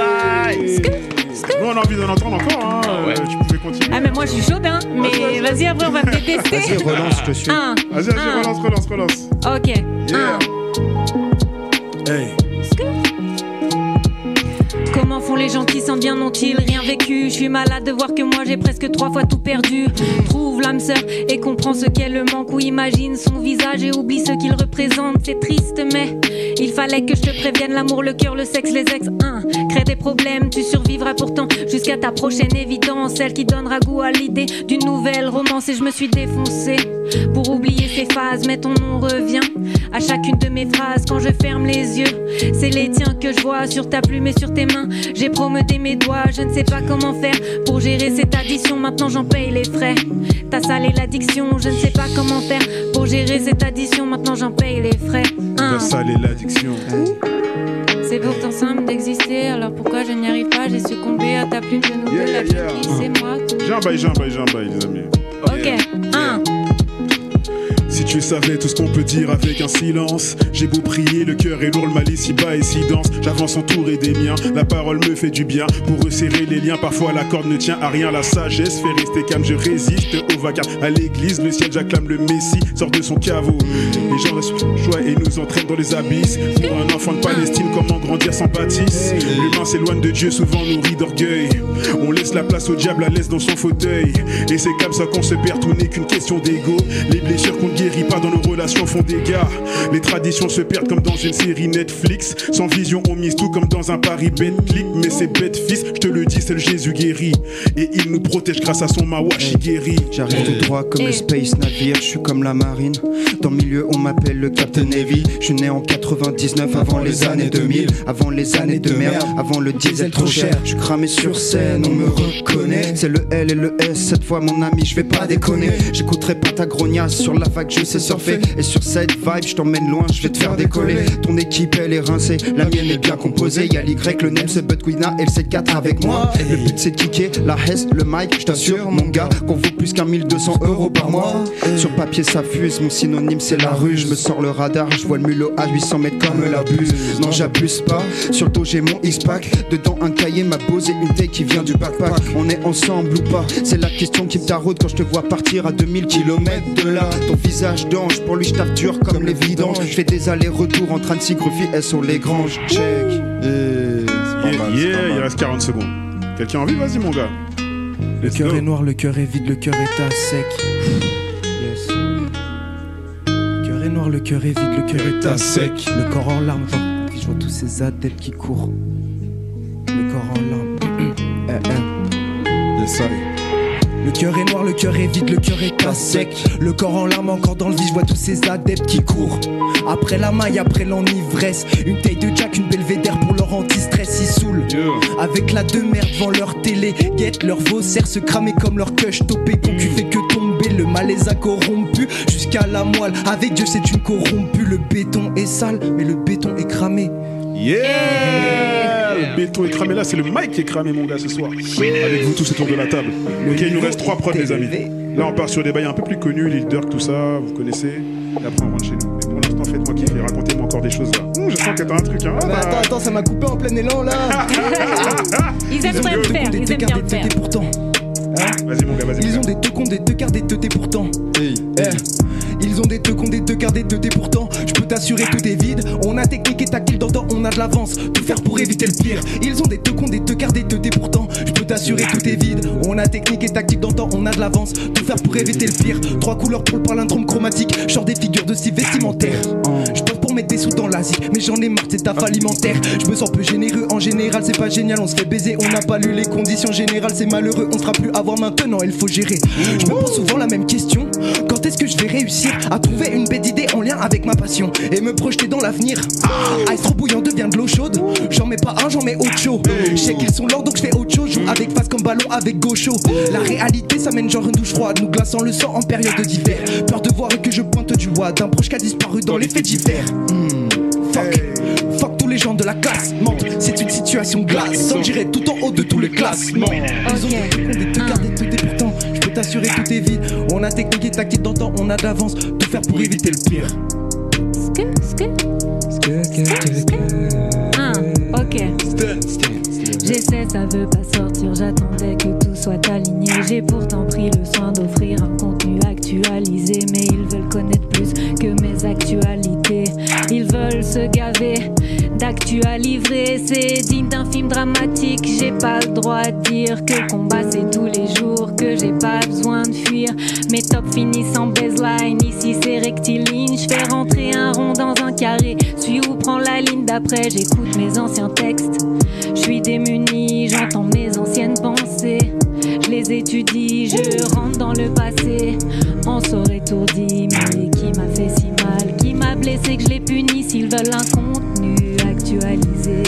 [SPEAKER 2] Nous on a envie d'en entendre encore, hein.
[SPEAKER 3] Ouais.
[SPEAKER 2] Tu pouvais continuer.
[SPEAKER 9] Ah mais moi je suis chaude hein. Mais vas-y après on va me détester.
[SPEAKER 7] Vas-y, relance, je te suis.
[SPEAKER 2] Vas-y, relance.
[SPEAKER 9] Ok.
[SPEAKER 2] Yeah. Hey.
[SPEAKER 9] Comment font les gens qui sentent bien n'ont-ils rien vécu? Je suis malade de voir que moi j'ai presque 3 fois tout perdu. Trouve l'âme sœur et comprends ce qu'est le manque. Ou imagine son visage et oublie ce qu'il représente. C'est triste mais il fallait que je te prévienne. L'amour, le cœur, le sexe, les ex crée des problèmes, tu survivras pourtant jusqu'à ta prochaine évidence. Celle qui donnera goût à l'idée d'une nouvelle romance. Et je me suis défoncée pour oublier ces phases, mais ton nom revient à chacune de mes phrases. Quand je ferme les yeux, c'est les tiens que je vois sur ta plume et sur tes mains. J'ai promené mes doigts, je ne sais pas comment faire pour gérer cette addition. Maintenant j'en paye les frais. T'as salé l'addiction, je ne sais pas comment faire pour gérer cette addition. Maintenant j'en paye les frais.
[SPEAKER 2] T'as salé l'addiction.
[SPEAKER 9] C'est pourtant simple d'exister, alors pourquoi je n'y arrive pas? J'ai succombé à ta plume de nouveau, la vie qui c'est moi.
[SPEAKER 2] J'ai un bail, les amis.
[SPEAKER 9] Ok,
[SPEAKER 2] Si tu savais tout ce qu'on peut dire avec un silence. J'ai beau prier, le cœur est lourd, le mal ici bas et si dense. J'avance entouré des miens, la parole me fait du bien. Pour resserrer les liens, parfois la corde ne tient à rien. La sagesse fait rester calme, je résiste au vacarme. À l'église, le ciel j'acclame le Messie, sort de son caveau. Les gens restent joie et nous entraînent dans les abysses. Pour un enfant de Palestine, comment grandir sans bâtisse? L'humain s'éloigne de Dieu, souvent nourri d'orgueil. On laisse la place au diable à l'aise dans son fauteuil. Et c'est comme ça qu'on se perd, tout n'est qu'une question d'ego. Les blessures qu'on ne guérit pas dans nos relations font des gars. Les traditions se perdent comme dans une série Netflix. Sans vision on mise tout comme dans un pari Betclic. Mais c'est bête fils, je te le dis, c'est le Jésus guéri. Et il nous protège grâce à son Mawashi guéri.
[SPEAKER 7] J'arrive tout droit comme le space navire, je suis comme la marine. Dans le milieu on m'appelle le Captain Heavy. Je suis né en 99 avant les années 2000. Avant les années de merde, avant le diesel trop cher. Je suis cramé sur scène, on me reconnaît. C'est le L et le S, cette fois mon ami, je vais pas déconner. J'écouterai pas ta grognasse, sur la vague je sais surfer. Et sur cette vibe, je t'emmène loin, je vais te faire décoller. Ton équipe elle est rincée, la mienne est bien composée. Y'a l'Y, le NEM, c'est Budquina et le C4 avec moi. Le but c'est de kicker, la Hess, le mic, je t'assure mon gars qu'on vaut plus qu'un 1200 € par mois. Sur papier ça fuse, mon synonyme c'est la rue. Je me sors le radar, je vois le mulot à 800 mètres comme la buse. Non j'abuse pas, sur le dos j'ai mon X-Pack. Dedans un cahier, ma pose et une taille qui vient du backpack. On est ensemble ou pas, c'est la question qui me taraude quand je te vois partir à 2000 km de là. Ton visage d'ange, pour lui je tape dur comme les vidanges. Je fais des allers-retours en train de s'y elles sont les granges. Check.
[SPEAKER 2] Il reste 40 secondes. Quelqu'un a envie? Vas-y mon gars.
[SPEAKER 4] Le cœur est noir, le cœur est vide, le cœur est à sec. Yes. Le cœur est noir, le cœur est vide, le cœur est à sec. Le corps en larmes, je vois tous ces adeptes qui courent. Le corps en larmes.
[SPEAKER 6] Yes,
[SPEAKER 4] Le cœur est noir, le cœur est vide, le cœur est pas sec. Le corps en larmes, encore dans le vide, je vois tous ces adeptes qui courent. Après la maille, après l'enivresse. Une taille de Jack, une belvédère pour leur anti-stress, ils saoulent. Avec la de merde devant leur télé. Guette leur vaussaire se cramer comme leur cush topé. Concu fait que tomber, le mal les a corrompus. Jusqu'à la moelle, avec Dieu c'est une corrompue. Le béton est sale, mais le béton est cramé.
[SPEAKER 2] Le béton est cramé là, c'est le mic qui est cramé mon gars ce soir. Avec vous tous autour de la table. Ok, il nous reste 3 prods les amis. Là on part sur des bails un peu plus connus, Lil Durk, tout ça, vous connaissez. Et après on rentre chez nous. Mais pour l'instant faites-moi kiffer, racontez-moi encore des choses là. Je sens que t'as un truc hein.
[SPEAKER 4] Bah, attends, ça m'a coupé en plein élan là.
[SPEAKER 9] Ils aiment bien le faire, ils aiment bien le faire.
[SPEAKER 4] Pourtant.
[SPEAKER 2] Vas-y mon gars, vas-y.
[SPEAKER 4] Ils ont des teucons, des teucards, des teutés pourtant. Ils ont des teucons, des teucards, des teutés pourtant. Je peux t'assurer tout est vide. On a technique et tactile d'antan, on a de l'avance. Tout faire pour éviter le pire. Ils ont des teucons, des teucards, des teutés pourtant. Je peux t'assurer tout est vide. On a technique et tactique d'antan, on a de l'avance. Tout faire pour éviter le pire. 3 couleurs pour le palindrome chromatique. Genre des figures de style vestimentaire. Je peux pour mettre des sous dans l'Asie, mais j'en ai marre, c'est taf alimentaire. Je me sens peu généreux en général, c'est pas génial. On se fait baiser, on n'a pas lu les conditions générales. C'est malheureux, on sera plus à voir maintenant, il faut gérer. Je me pose souvent la même question. Quand est-ce que je vais réussir à trouver une bête d'idée en lien avec ma passion et me projeter dans l'avenir? Ice trop bouillant devient de l'eau chaude. J'en mets pas un, j'en mets autre chose. Je sais qu'ils sont lords donc je fais autre chose. Joue avec face comme ballon avec gaucho. La réalité ça mène genre une douche froide, nous glaçant le sang en période d'hiver. Peur de voir que je pointe du doigt d'un proche qui a disparu dans les faits divers. Fuck tous les gens de la classe mentent, c'est une situation glace. On dirait tout en haut de tous les classements. Ils ont des teucards, des teutés pourtant. Je peux t'assurer tout est vide. On a technique et tactique d'antan, on a d'avance. Tout faire pour éviter le pire.
[SPEAKER 9] Ok. J'essaie, ça veut pas sortir. J'attendais que tout soit aligné. J'ai pourtant pris le soin d'offrir un contenu actualisé. Mais ils veulent connaître plus que mes actualités. Ils veulent se gaver d'actu à livrer. C'est digne d'un film dramatique. J'ai pas le droit de dire que le combat c'est tous les jours. Que j'ai pas besoin de fuir. Mes tops finissent en baseline. Ici c'est rectiligne. J'fais rentrer un rond dans un carré. Suis où prend la ligne d'après. J'écoute mes anciens textes. J'suis démuni, j'entends mes anciennes pensées. Je les étudie, je rentre dans le passé. On s'aurait étourdi, mais qui m'a fait si mal, qui m'a blessé, que je les punis. S'ils veulent un contenu actualisé,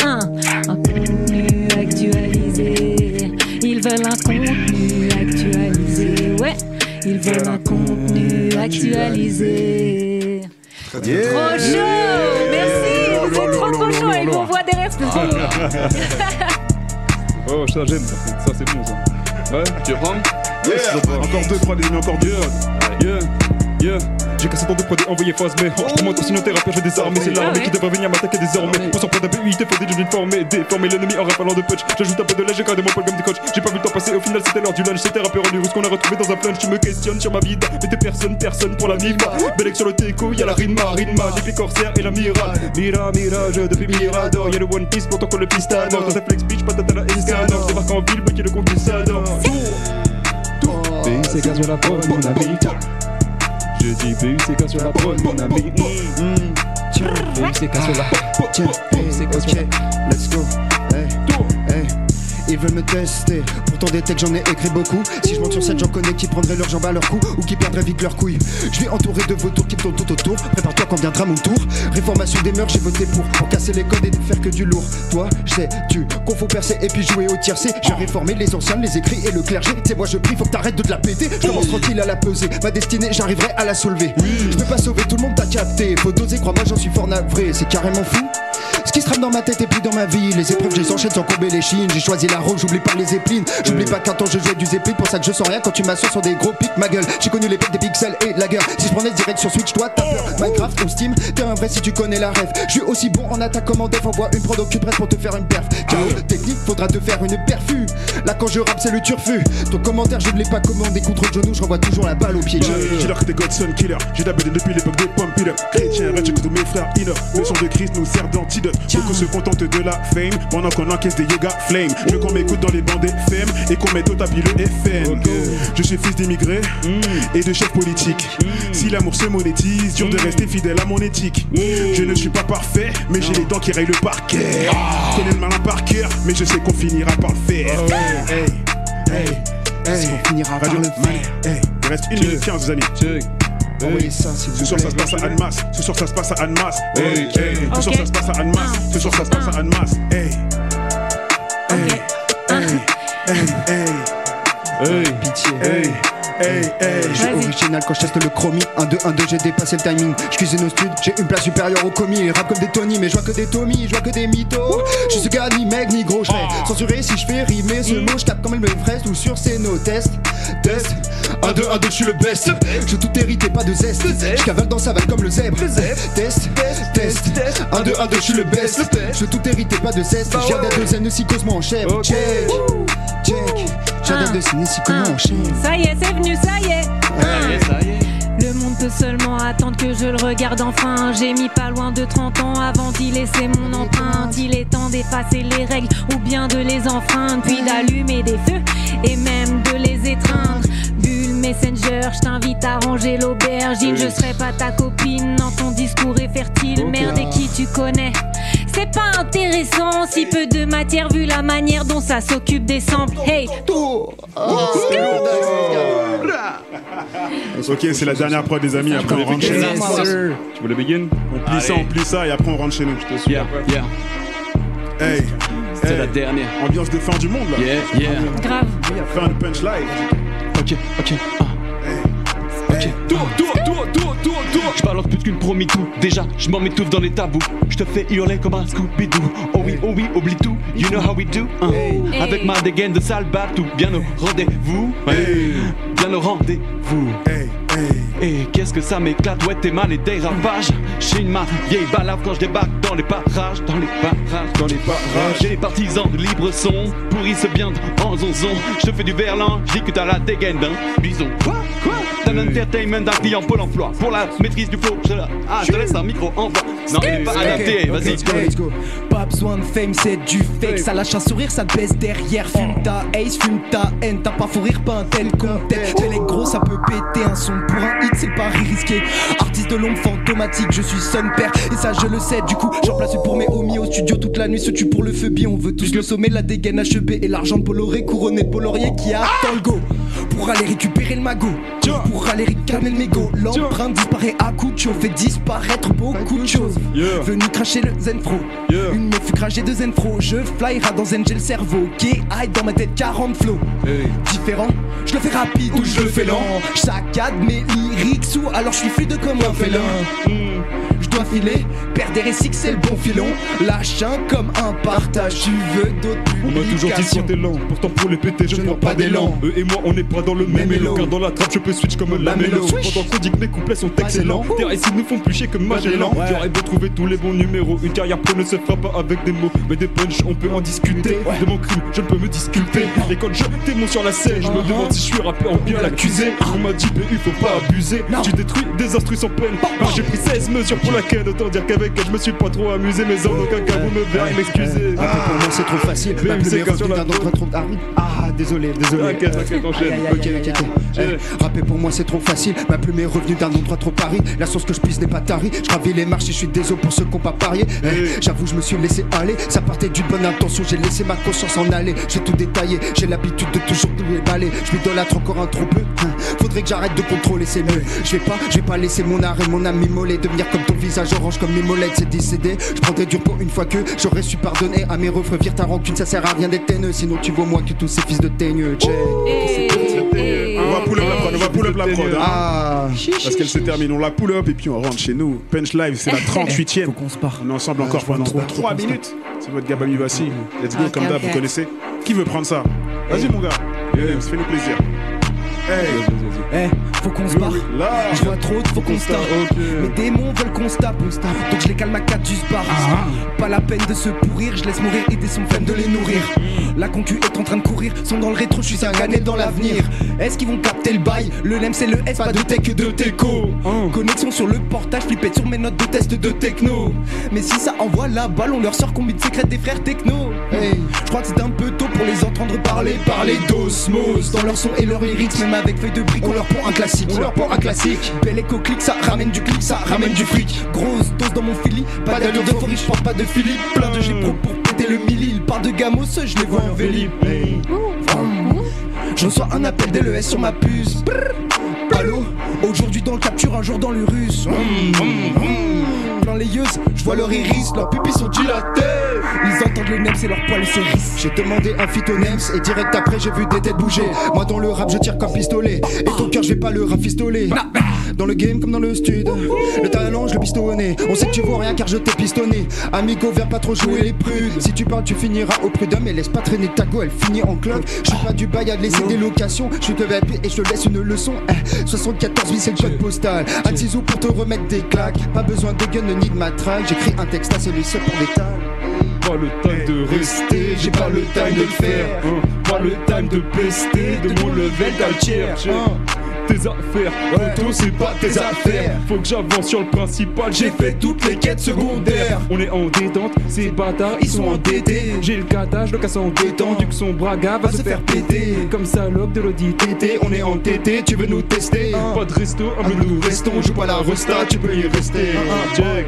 [SPEAKER 9] un contenu actualisé. Ils veulent un contenu actualisé, ouais. Ils veulent un contenu actualisé. Trop chaud, merci. C'est trop chaud, ils m'envoient des rêves.
[SPEAKER 5] Oh, ça j'aime, ça c'est bon ça. Ouais, tu veux prendre?
[SPEAKER 2] Encore 2 prods, encore 2 prods.
[SPEAKER 5] J'ai cassé ton 2 prods et envoyé face, mais je te montre sinon tes rappeurs, je vais désarmer. C'est l'armée qui devrait venir m'attaquer désormais. Pour s'en prendre un peu, il te faut des jeux de déformer l'ennemi en rappelant de punch. J'ajoute un peu de lait, j'ai gardé mon poil comme des coachs. J'ai pas vu le temps passer, au final c'était l'heure du lunch. C'était rappeur en urus qu'on a retrouvé dans un flunch. Tu me questionnes sur ma vie, mais t'es personne pour la mif. Belek sur le teco, y'a la Rinma, l'épée corsaire et la Mirage depuis Mirador. Y'a le One Piece pour ton col le pistador. Dans ta flex bitch, patate à la Escanor. Débarque en ville, bloqué le conquistador.
[SPEAKER 8] C'est gars sur la prod, mon ami. Je dis c'est sur la prod, mon ami. C'est sur la
[SPEAKER 7] Ok, let's go. Ils veulent me tester, pourtant des textes j'en ai écrit beaucoup. Si je monte sur scène j'en connais qui prendraient leurs jambes à leur cou ou qui perdraient vite leurs couilles. Je vais entourer de vautours qui me tournent tout autour. Prépare-toi quand viendra mon tour. Réformation des mœurs, j'ai voté pour casser les codes et ne faire que du lourd. Toi, je sais, tu qu'on faut percer et puis jouer au tiercé. J'ai réformé les anciens, les écrits et le clergé. C'est moi je prie, faut que t'arrêtes de te la péter. Je commence tranquille à la peser, ma destinée j'arriverai à la soulever. Je peux pas sauver tout le monde, t'as capté. Faut doser, crois-moi j'en suis fort navré. C'est carrément fou. Ce qui se trame dans ma tête et puis dans ma vie. Les épreuves, je les enchaîne sans courber les chines. J'ai choisi la roue, j'oublie pas les épines. J'oublie pas qu'un temps je jouais du Zeppelin. Pour ça que je sens rien quand tu m'assois sur des gros pics. Ma gueule, j'ai connu les pics des pixels et la gueule. Si je prenais direct sur Switch, toi t'as peur. Minecraft ou Steam, t'es un vrai si tu connais la rêve. Je suis aussi bon en attaque comme en def. Envoie une prod au cul presse pour te faire une perf. KO technique, faudra te faire une perfu. Là quand je rappe, c'est le turfu. Ton commentaire, je ne l'ai pas commandé contre le genou. Je renvoie toujours la balle au pied.
[SPEAKER 2] J'ai l'air que t'es Godson Killer. J'ai d'abord depuis l'époque des Pump It Up. Chrétien, Red, j'écoute tous mes frères Inner. Le son de Christ nous sert d'antidote. Beaucoup se contentent de la fame pendant qu'on encaisse des yoga flames. Je veux qu'on m'écoute dans les bandes FM et qu'on mette au tapis le FM. Je suis fils d'immigrés et de chefs politiques. Si l'amour se monétise, dur de rester fidèle à mon éthique. Je ne suis pas parfait, mais j'ai les dents qui rayent le parquet. Je connais le malin par cœur, mais je sais qu'on finira par le faire.
[SPEAKER 7] finira par
[SPEAKER 2] Radio
[SPEAKER 7] le
[SPEAKER 2] Mali.
[SPEAKER 7] faire.
[SPEAKER 2] Hey, il reste 1 minute 15, les amis.
[SPEAKER 7] Envoyez ça, s'il vous
[SPEAKER 2] Ce soir,
[SPEAKER 7] plaît.
[SPEAKER 2] ça se passe à Annemasse. Ce soir, ça se passe à Annemasse.
[SPEAKER 5] Hey,
[SPEAKER 2] Hey,
[SPEAKER 5] hey.
[SPEAKER 2] Ce soir, ça se passe à Annemasse. Ce soir, ça se passe à Annemasse. Hey. Hey. Hey. Hey.
[SPEAKER 5] Hey.
[SPEAKER 7] Pitié.
[SPEAKER 2] Hey. Hey. Hey.
[SPEAKER 7] Jeu
[SPEAKER 9] Vas-y.
[SPEAKER 7] original quand je teste le chromie. 1, 2, 1, 2, j'ai dépassé le timing. Je cuisine au stud, j'ai une place supérieure au commis. Ils rappent comme des Tony, mais je vois que des Tommy, je vois que des mythos. Je suis ce gars ni mec ni gros, je serais censuré si je fais rimer ce mot. Je tape comme elle me fraise, tout sur ces nos tests. Test 1, 2, 1, 2, je suis le best. Je tout hérité, pas de zeste. Je cavale dans sa vague comme le zèbre. Test, test, 1, 2, 1, 2, je suis le best. Je tout hérité, pas de zeste. Je viens d'être de zen, psychosement en chef. Check, check. Je viens d'être de signer psychosement en chef.
[SPEAKER 9] Ça y est, c'est venu, ça y est.
[SPEAKER 3] Ça y est.
[SPEAKER 9] Le monde peut seulement attendre que je le regarde enfin. J'ai mis pas loin de 30 ans avant d'y laisser mon empreinte. Il est temps d'effacer les règles ou bien de les enfreindre, puis d'allumer des feux et même de les étreindre. Bulle Messenger, je t'invite à ranger l'aubergine. Je serai pas ta copine, dans ton discours est fertile. Merde, et qui tu connais? C'est pas intéressant, si peu de matière vu la manière dont ça s'occupe des samples. Hey,
[SPEAKER 2] Ok, c'est la dernière prod, des amis. Après, on rentre chez nous.
[SPEAKER 5] Tu veux le begin?
[SPEAKER 2] On plie ça et après, on rentre chez nous. Je te suis.
[SPEAKER 3] Yeah, yeah.
[SPEAKER 2] Hey.
[SPEAKER 3] C'est
[SPEAKER 2] Hey.
[SPEAKER 3] la dernière.
[SPEAKER 2] Ambiance de fin du monde, là.
[SPEAKER 3] Yeah, yeah.
[SPEAKER 9] grave.
[SPEAKER 2] Fin de punch live.
[SPEAKER 3] Ok, ok. Ok. Je balance plus qu'une promis tout. Déjà, je m'en m'étouffe dans les tabous. Je te fais hurler comme un Scooby-Doo. Oh oui, oublie tout. You know how we do. Avec ma dégaine de sale tout. Bien au rendez-vous. Bien au rendez-vous.
[SPEAKER 2] Hey. Hey.
[SPEAKER 3] Et qu'est-ce que ça m'éclate, ouais t'es mal et dérapage. J'ai une ma vieille balave quand je débarque dans les parages. J'ai les partisans de libre son, pourrissent bien en zonzon. Je te fais du verlan, je dis que t'as la dégaine d'un bison. Quoi T'as l'entertainment d'un client Pôle emploi. Pour la maîtrise du flow, je te laisse un micro en voix. Non, il est pas adapté, vas-y.
[SPEAKER 4] Let's go. Pas besoin de fame, c'est du fake. Ça lâche un sourire, ça te baisse derrière. Fume ta ace, fume ta haine. T'as pas fou rire, pas un tel contexte. Fais les gros, ça peut péter un son. Pour un hit, c'est le pari risqué. Artiste de l'ombre fantomatique, je suis son père. Et ça, je le sais, du coup, j'en place pour mes homies au studio toute la nuit. Se tue pour le feu bien. On veut tous le sommet, la dégaine HEB et l'argent de Bolloré couronné de Paul Laurier qui attend le go. Pour aller récupérer le magot, pour aller calmer le mégot. L'empreinte disparaît à coup de chaud, fait disparaître beaucoup de choses. Venu cracher le Zenfro, une meuf fut crachée de Zenfro. Je flyera dans Zen, j'ai le cerveau qui hide dans ma tête 40 flows. Différent, je le fais rapide ou je le fais lent. Je saccade mes lyrics ou alors je suis fluide comme un félin. Je dois filer, perdre des récits que c'est le bon filon. Lâche un comme un partage, tu veux d'autres
[SPEAKER 5] On m'a toujours dit que t'es lent, pourtant pour les péter je ne prends pas d'élan. Eux et moi on n'est pas dans le même élan, car dans la trappe je peux switch comme la mélo. Pendant qu'on dit que mes couplets sont excellents, tes récits nous font plus chier que Magellan. J'aurais beau trouver tous les bons numéros, une carrière pro ne se fera pas avec des mots, mais des punchs on peut en discuter. De mon crime je ne peux me disculper, et quand je démonte sur la scène je me demande si je suis rappé en bien l'accusé. On m'a dit il faut pas abuser, tu détruis des instrus sans peine. J'ai pris 16 mesures pour laquelle, autant dire qu'avec elle je me suis pas trop amusé, mais en aucun cas vous me verrez m'excuser.
[SPEAKER 7] Pour moi c'est trop facile, ma plume est revenue d'un endroit trop aride. Ah désolé.
[SPEAKER 5] T'inquiète, enchaîne.
[SPEAKER 7] Ok. Rapper pour moi c'est trop facile, ma plume est revenue d'un endroit trop aride. La source que je pisse n'est pas tarie, je gravis les marches et je suis désolé pour ceux qui n'ont pas parié. J'avoue je me suis laissé aller, ça partait d'une bonne intention, j'ai laissé ma conscience en aller. J'ai tout détaillé, j'ai l'habitude de toujours tout déballer. Je m'idolâtre encore un trop peu, faudrait que j'arrête de contrôler, c'est mieux. Je vais pas laisser mon art et mon âme m'immoler, devenir comme ton visage orange comme mes molettes, c'est décédé. Je prendrais dur pour une fois que j'aurais su pardonner à mes refrains, vire ta rancune, ça sert à rien d'être haineux, sinon tu vaux moins que tous ces fils de teigneux.
[SPEAKER 2] On va pull up la prod,
[SPEAKER 7] Ah,
[SPEAKER 2] parce qu'elle se termine, on la pull up et puis on rentre chez nous. Punch Live, c'est la 38e.
[SPEAKER 4] Faut qu'on se part.
[SPEAKER 2] On est ensemble encore pendant 3 minutes. C'est votre gars Bami Bassi. Let's go, comme d'hab, vous connaissez. Qui veut prendre ça? Vas-y mon gars, fais-nous plaisir. Hey,
[SPEAKER 4] faut qu'on se barre. Je vois trop de faut qu'on se tape. Mes démons veulent qu'on se tape. Donc je les calme à 4 juste barre. Pas la peine de se pourrir, je laisse mourir et des sons flemme de les nourrir. La concu est en train de courir, sont dans le rétro, je suis un gagné dans l'avenir. Est-ce qu'ils vont capter le bail? Le LEM c'est le S, pas de tech que de techo. Connexion sur le portage, flippette sur mes notes de test de techno. Mais si ça envoie la balle, on leur sort combien de secrets des frères techno. Je crois que c'est un peu tôt pour les entendre parler d'osmose. Dans leur son et leur lyrics, même avec feuille de briques, on leur pond un classique. Bel écho clic, ça ramène du clic, ça ramène du fric. Grosse dose dans mon fili, pas d'allure d'euphorie, je porte pas de Philippe. Plein de G-Pro pour péter le milli, il part de gamos, je les vois en vélib. Je reçois un appel d'LES sur ma puce. Allô, aujourd'hui dans le capture, un jour dans l'Urus. Plein les yeux, je vois leur iris, leurs pupilles sont dilatées. Ils entendent le nems et leurs poils s'hérissent.
[SPEAKER 7] J'ai demandé un fit au nems et direct après j'ai vu des têtes bouger. Moi dans le rap je tire comme pistolet. Et ton cœur je vais pas le rafistoler. Dans le game comme dans le stud, le talent je le pistonné. On sait que tu vaux rien car je t'ai pistonné. Amigo viens pas trop jouer les prudes. Si tu parles tu finiras au prud'homme. Et laisse pas traîner ta go, elle finit en club. Je suis pas du bail à te laisser des locations. Je suis que VIP et je te laisse une leçon. 74 vies c'est le code postal. Un ciseau pour te remettre des claques. Pas besoin de gun ni de matraque. J'écris un texte à celui seul pour des tags.
[SPEAKER 5] Pas le time de rester, j'ai pas le time de le faire. Pas le time de pester, de mon level d'altière. Tes affaires, auto c'est pas tes affaires. Faut que j'avance sur le principal, j'ai fait toutes les quêtes secondaires. On est en détente, ces bâtards ils sont endettés. J'ai le catage, le casse en détendu que son braga va se faire péter. Comme salope de l'audit TT, on est en TT, tu veux nous tester. Pas de resto, nous restons, joue pas la resta, tu peux y rester. Check.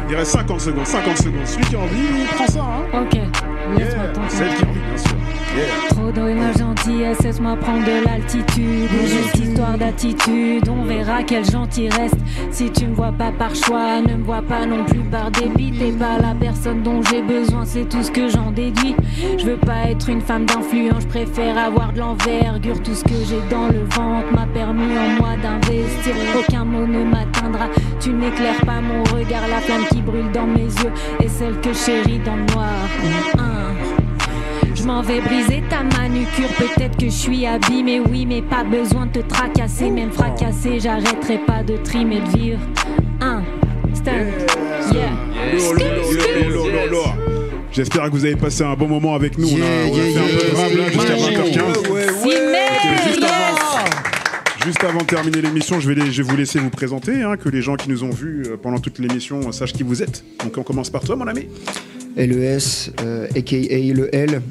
[SPEAKER 2] Il reste 50 secondes. Celui qui a envie, prend ça, hein.
[SPEAKER 9] Ok, laisse-moi tenter.
[SPEAKER 2] Celle qui a envie, bien sûr.
[SPEAKER 9] Trop d'eau et ma gentillesse, laisse-moi prendre de l'altitude. Juste histoire d'attitude, on verra quel gentil reste. Si tu me vois pas par choix, ne me vois pas non plus par débit. T'es pas la personne dont j'ai besoin, c'est tout ce que j'en déduis. Je veux pas être une femme d'influence, je préfère avoir de l'envergure. Tout ce que j'ai dans le ventre m'a permis en moi d'investir. Aucun mot ne m'atteindra, tu n'éclaires pas mon regard. La flamme qui brûle dans mes yeux et celle que je chéris dans le noir. Je m'en vais briser ta manucure, peut-être que je suis abîmée, oui, mais pas besoin de te tracasser, même fracassé, j'arrêterai pas de trimer et de vivre. Stand,
[SPEAKER 2] J'espère que vous avez passé un bon moment avec nous. On a fait un peu de rap là jusqu'à 20h15. Juste avant de terminer l'émission, je vais vous laisser vous présenter, hein, que les gens qui nous ont vus pendant toute l'émission sachent qui vous êtes. Donc on commence par toi, mon ami.
[SPEAKER 7] LES, aka le L.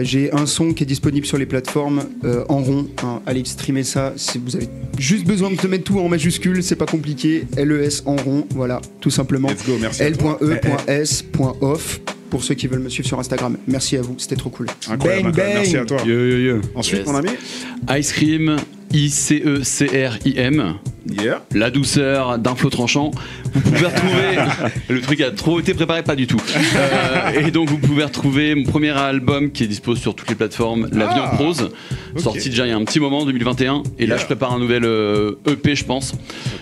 [SPEAKER 7] J'ai un son qui est disponible sur les plateformes en rond. Hein, allez streamer ça. Si vous avez juste besoin de te mettre tout en majuscule, c'est pas compliqué. LES en rond, voilà, tout simplement.
[SPEAKER 2] Let's go, merci.
[SPEAKER 7] L.E.S.off pour ceux qui veulent me suivre sur Instagram. Merci à vous, c'était trop cool.
[SPEAKER 2] Incroyable,
[SPEAKER 4] bang, bang.
[SPEAKER 2] Merci à toi. Ensuite, mon ami.
[SPEAKER 3] Ice Cream, ICECRIM.
[SPEAKER 2] Yeah.
[SPEAKER 3] La douceur d'un flot tranchant. Vous pouvez retrouver. Le truc a trop été préparé, pas du tout. Et donc, vous pouvez retrouver mon premier album qui est dispo sur toutes les plateformes, L'Avion de Prose.
[SPEAKER 2] Okay.
[SPEAKER 3] Sorti déjà il y a un petit moment, 2021. Et là, je prépare un nouvel EP, je pense,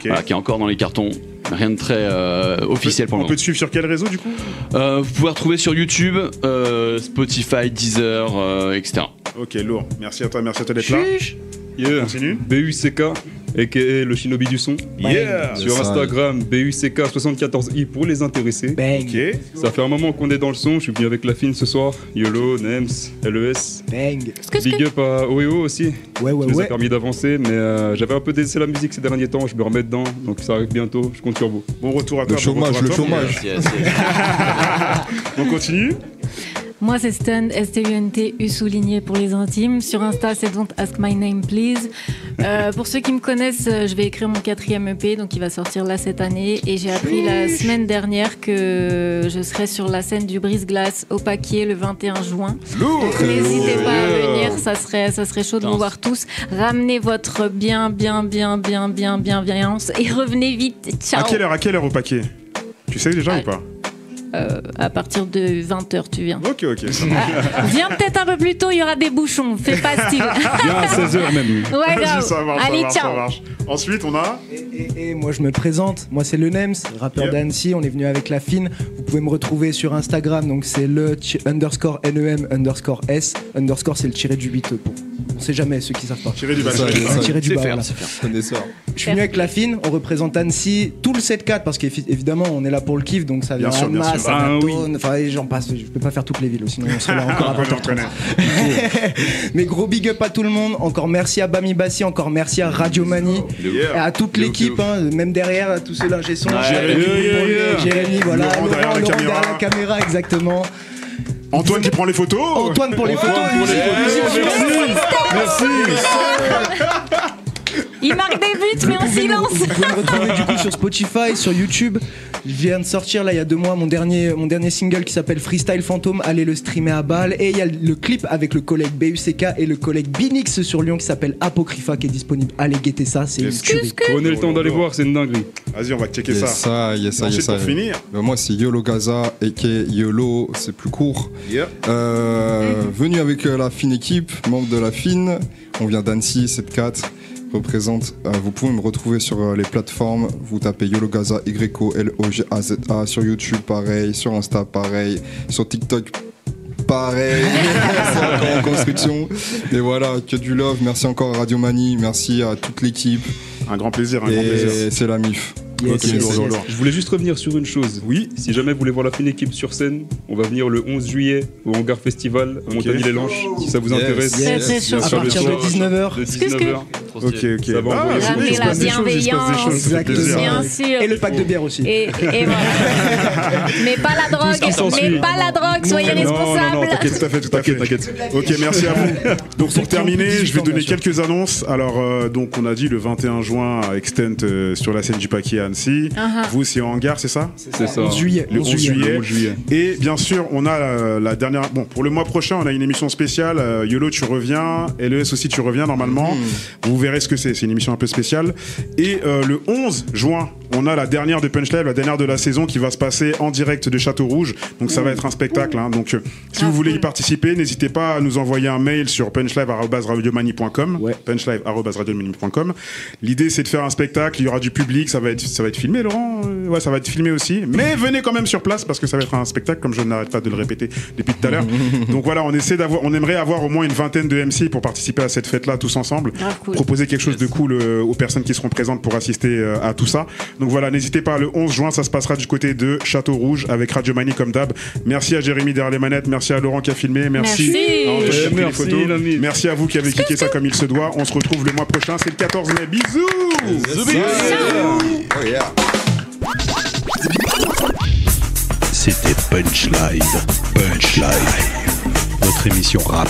[SPEAKER 3] voilà, qui est encore dans les cartons. Rien de très officiel pour le moment.
[SPEAKER 2] On peut te suivre sur quel réseau du coup?
[SPEAKER 3] Vous pouvez retrouver sur YouTube, Spotify, Deezer, etc.
[SPEAKER 2] Ok, lourd. Merci à toi d'être là.
[SPEAKER 5] Yeah.
[SPEAKER 2] Continue.
[SPEAKER 5] BUCK, aka le shinobi du son.
[SPEAKER 2] Yeah.
[SPEAKER 5] Sur Instagram, BUCK74i pour les intéressés.
[SPEAKER 4] Bang.
[SPEAKER 2] Ok.
[SPEAKER 5] Ça fait un moment qu'on est dans le son, je suis venu avec la fine ce soir. YOLO, Nems, LES.
[SPEAKER 4] Bang.
[SPEAKER 5] Big up à OEO aussi.
[SPEAKER 4] Ouais,
[SPEAKER 5] Ça nous a permis d'avancer, mais j'avais un peu délaissé la musique ces derniers temps, je me remets dedans, donc ça arrive bientôt, je compte sur vous.
[SPEAKER 2] Bon retour à toi.
[SPEAKER 6] Le chômage.
[SPEAKER 2] On continue.
[SPEAKER 9] Moi c'est Stun, S-T-U-N-T, U souligné pour les intimes. Sur Insta c'est Don't Ask My Name Please. Pour ceux qui me connaissent, je vais écrire mon 4e EP, donc il va sortir là cette année. Et j'ai appris la semaine dernière que je serai sur la scène du Brise-Glace au Paquier le 21 juin. Donc n'hésitez pas à venir, ça serait chaud de vous voir tous. Ramenez votre bienveillance et revenez vite. Ciao.
[SPEAKER 2] À quelle heure au paquet? Tu sais déjà ou pas?
[SPEAKER 9] À partir de 20h, tu viens.
[SPEAKER 2] Ok, ça marche.
[SPEAKER 9] Viens peut-être un peu plus tôt, il y aura des bouchons. Fais pas style.
[SPEAKER 5] Viens à 16h même.
[SPEAKER 9] Ouais, grave.
[SPEAKER 2] Ça marche,
[SPEAKER 9] Allez,
[SPEAKER 2] ça
[SPEAKER 9] ciao.
[SPEAKER 2] marche. Ensuite, on a.
[SPEAKER 4] Et moi je me présente, moi c'est le Nems, rappeur d'Annecy, on est venu avec la fine. Vous pouvez me retrouver sur Instagram, donc c'est le _NEM_S, underscore c'est le tiré du 8 pour. On sait jamais ceux qui savent pas.
[SPEAKER 2] Tiré du bas.
[SPEAKER 4] Tiré du bas.
[SPEAKER 3] faire,
[SPEAKER 4] Voilà.
[SPEAKER 3] c'est faire.
[SPEAKER 6] Connaisseur.
[SPEAKER 4] Je suis venu avec la fine, on représente Annecy, tout le 7-4 parce qu'évidemment on est là pour le kiff, donc ça vient
[SPEAKER 2] Bien sûr,
[SPEAKER 4] en
[SPEAKER 2] bien
[SPEAKER 4] masse,
[SPEAKER 2] sûr.
[SPEAKER 4] ça
[SPEAKER 5] Ah, oui.
[SPEAKER 4] Tonne, enfin j'en passe, je peux pas faire toutes les villes, sinon on serait là encore à
[SPEAKER 2] J'en
[SPEAKER 4] 20h30.
[SPEAKER 2] connais.
[SPEAKER 4] Mais gros big up à tout le monde, encore merci à Bami Bassi, encore merci à Radio Mani et à toute l'équipe, hein, même derrière, à tous ceux là, G-Son, Jérémy, voilà,
[SPEAKER 2] Laurent derrière la caméra.
[SPEAKER 4] derrière la caméra, exactement.
[SPEAKER 2] Antoine qui prend les photos.
[SPEAKER 4] Antoine pour les photos.
[SPEAKER 2] Merci.
[SPEAKER 9] Il marque des buts, mais en silence.
[SPEAKER 4] Vous pouvez me retrouver du coup sur Spotify, sur YouTube. Je viens de sortir là il y a 2 mois mon dernier single qui s'appelle Freestyle Fantôme. Allez le streamer à balle. Et il y a le clip avec le collègue BUCK et le collègue Binix sur Lyon qui s'appelle Apocrypha qui est disponible. Allez guetter ça, c'est une tuerie.
[SPEAKER 5] Prenez le temps d'aller voir, c'est une dinguerie.
[SPEAKER 2] Vas-y, on va checker ça.
[SPEAKER 6] Ensuite,
[SPEAKER 2] pour finir.
[SPEAKER 6] Moi, c'est Yolo Gaza, aka Yolo, c'est plus court.
[SPEAKER 2] Yeah.
[SPEAKER 6] Venu avec la fine équipe, membre de la fine. On vient d'Annecy, 7-4. Représente. Vous pouvez me retrouver sur les plateformes. Vous tapez Yolo Gaza, YOLOGAZA. Sur YouTube, pareil. Sur Insta, pareil. Sur TikTok, pareil. C'est encore en construction. Et voilà, que du love. Merci encore à Radio Mani. Merci à toute l'équipe.
[SPEAKER 2] Un grand plaisir.
[SPEAKER 6] Et c'est la MIF.
[SPEAKER 4] Yes,
[SPEAKER 2] lourd.
[SPEAKER 5] Je voulais juste revenir sur une chose.
[SPEAKER 2] Oui.
[SPEAKER 5] Si jamais vous voulez voir la fine équipe sur scène, on va venir le 11 juillet au Hangar Festival à Montagny-les-Lanches. Si ça vous intéresse.
[SPEAKER 9] Très chaud.
[SPEAKER 4] À partir de 19h.
[SPEAKER 5] De 19h.
[SPEAKER 2] Ok.
[SPEAKER 5] Ça va envoyer
[SPEAKER 9] Ramener la bienveillance.
[SPEAKER 4] Exactement.
[SPEAKER 9] Bien sûr.
[SPEAKER 4] Et le pack de bière aussi.
[SPEAKER 9] Et voilà. Mais pas la drogue. Soyez responsables.
[SPEAKER 2] Non, tout à fait. T'inquiète. Ok, merci à vous. Donc pour terminer, je vais donner quelques annonces. Alors, donc on a dit le 21 juin à Extent sur la scène du Paquet à Annecy. Vous, c'est en Hangar, c'est ça?
[SPEAKER 5] C'est ça.
[SPEAKER 4] 11 juillet.
[SPEAKER 2] Le 11 juillet. Et bien sûr, on a la dernière. Bon, pour le mois prochain, on a une émission spéciale. Yolo, tu reviens. LES aussi, tu reviens normalement. Vous verrez ce que c'est. C'est une émission un peu spéciale. Et le 11 juin, on a la dernière de Punch Live, la dernière de la saison qui va se passer en direct de Château Rouge. Donc ça va être un spectacle. Hein. Donc si vous voulez y participer, n'hésitez pas à nous envoyer un mail sur punchlive@radiomani.com. punchlive@radiomani.com. L'idée, c'est de faire un spectacle. Il y aura du public. Ça va être filmé, Laurent. Ouais, ça va être filmé aussi. Mais venez quand même sur place parce que ça va être un spectacle, comme je n'arrête pas de le répéter depuis tout à l'heure. Donc voilà, on aimerait avoir au moins une vingtaine de MC pour participer à cette fête-là tous ensemble.
[SPEAKER 9] Cool.
[SPEAKER 2] Proposer quelque chose de cool aux personnes qui seront présentes pour assister à tout ça. Donc voilà, n'hésitez pas, le 11 juin, ça se passera du côté de Château Rouge avec Radio Mani comme d'hab. Merci à Jérémy derrière les manettes, merci à Laurent qui a filmé, merci à Antoine qui a pris les photos. Merci à vous qui avez cliqué ça comme il se doit. On se retrouve le mois prochain, c'est le 14 mai. Bisous.
[SPEAKER 1] C'était Punch Live, votre émission rap.